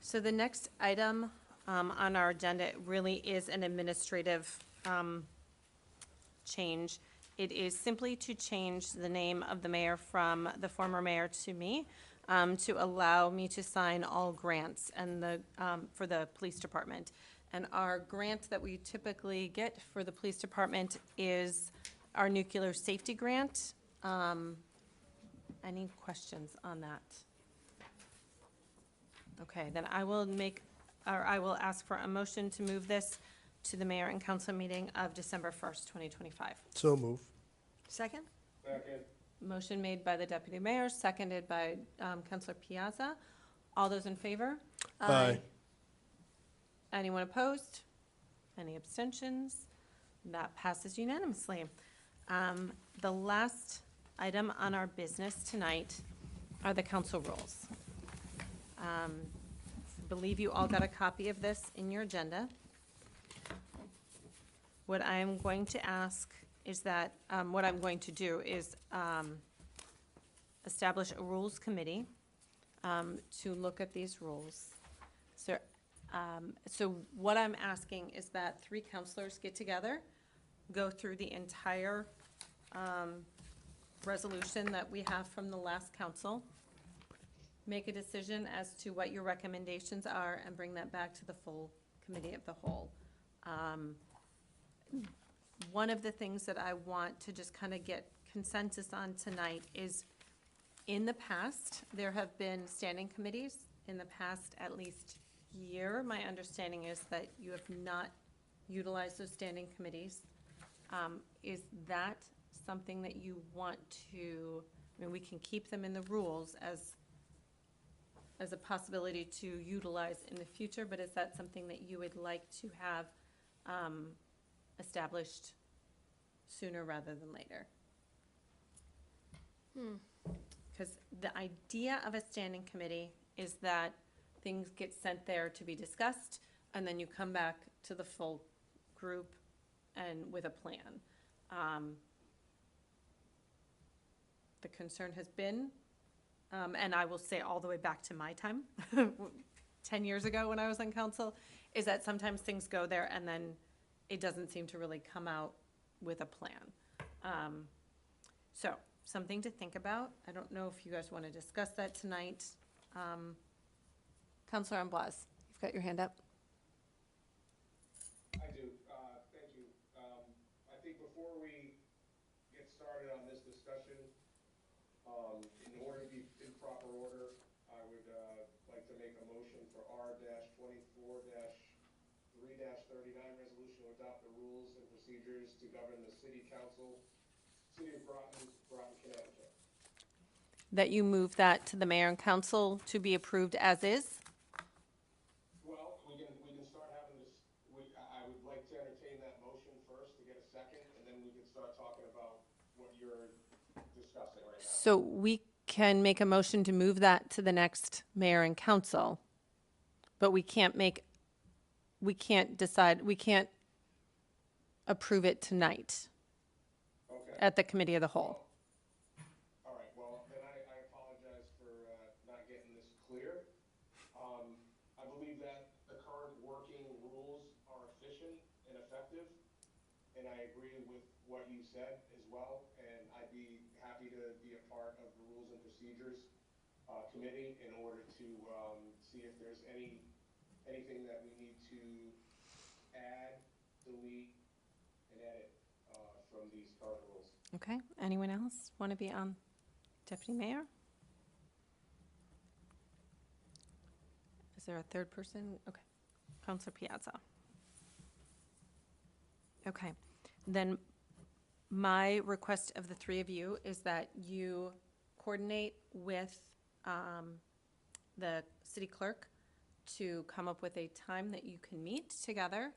So the next item on our agenda really is an administrative change. It is simply to change the name of the mayor from the former mayor to me, to allow me to sign all grants and for the police department. And our grant that we typically get for the police department is our nuclear safety grant. Any questions on that? Okay, then I will ask for a motion to move this to the mayor and council meeting of December 1st, 2025. So move. Second? Motion made by the deputy mayor, seconded by Councilor Piazza. All those in favor? Aye. Anyone opposed? Any abstentions? That passes unanimously. The last item on our business tonight are the council rules. I believe you all got a copy of this in your agenda. What I am going to ask is that, what I'm going to do is establish a rules committee to look at these rules. So what I'm asking is that 3 counselors get together, go through the entire resolution that we have from the last council, make a decision as to what your recommendations are, and bring that back to the full committee of the whole. One of the things that I want to just kind of get consensus on tonight is, in the past, there have been standing committees. In the past at least year, my understanding is that you have not utilized those standing committees. Is that something that you want to, I mean, we can keep them in the rules as a possibility to utilize in the future, but is that something that you would like to have established sooner rather than later? Because the idea of a standing committee is that things get sent there to be discussed, and then you come back to the full group and with a plan. The concern has been, and I will say all the way back to my time, 10 years ago when I was on council, is that sometimes things go there and then it doesn't seem to really come out with a plan. So, something to think about. I don't know if you guys want to discuss that tonight. Councilor Amboise, you've got your hand up. I do, thank you. I think before we get started on this discussion, in order to be in proper order, I would, like to make a motion for R-24-3-39 resolution to adopt the rules and procedures to govern the city council, city of Groton, Connecticut. That you move that to the mayor and council to be approved as is? Well, we can start having this, I would like to entertain that motion first to get a second, and then we can start talking about what you're discussing right now. So we can make a motion to move that to the next mayor and council, but we can't approve it tonight Okay. at the committee of the whole. All right, well, then I clear. I believe that the current working rules are efficient and effective, and I agree with what you said as well, and I'd be happy to be a part of the Rules and Procedures Committee in order to see if there's anything that we need to add, delete, and edit from these current rules. Okay, anyone else want to be on? Deputy Mayor? Is there a third person? Okay. Counselor Piazza. Okay, then my request of the three of you is that you coordinate with the city clerk to come up with a time that you can meet together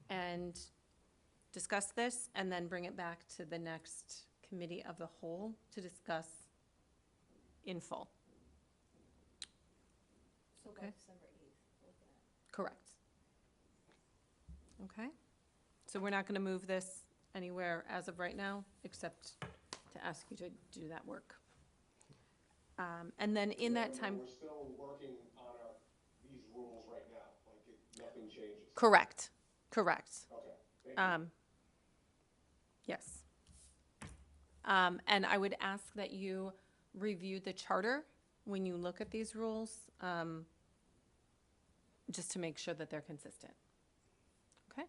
and discuss this, and then bring it back to the next committee of the whole to discuss in full. So Okay. December 8th. Correct. Okay, so we're not going to move this anywhere as of right now, except to ask you to do that work. And then in that time. We're still working on these rules right now, like nothing changes. Correct, correct. Okay, thank you. Yes. And I would ask that you review the charter when you look at these rules, just to make sure that they're consistent. Okay?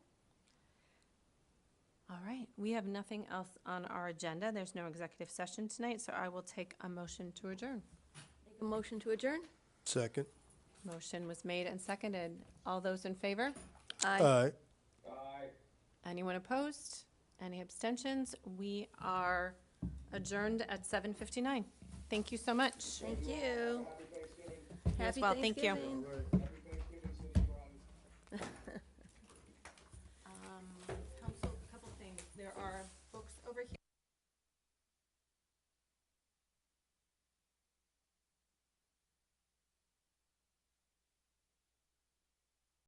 All right, we have nothing else on our agenda. There's no executive session tonight, so I will take a motion to adjourn. Make a motion to adjourn? Second. Motion was made and seconded. All those in favor? Aye. Bye. Anyone opposed? Any abstentions? We are adjourned at 7:59. Thank you so much. Thank you. Happy Thanksgiving. You as well. Thank you. Thanksgiving.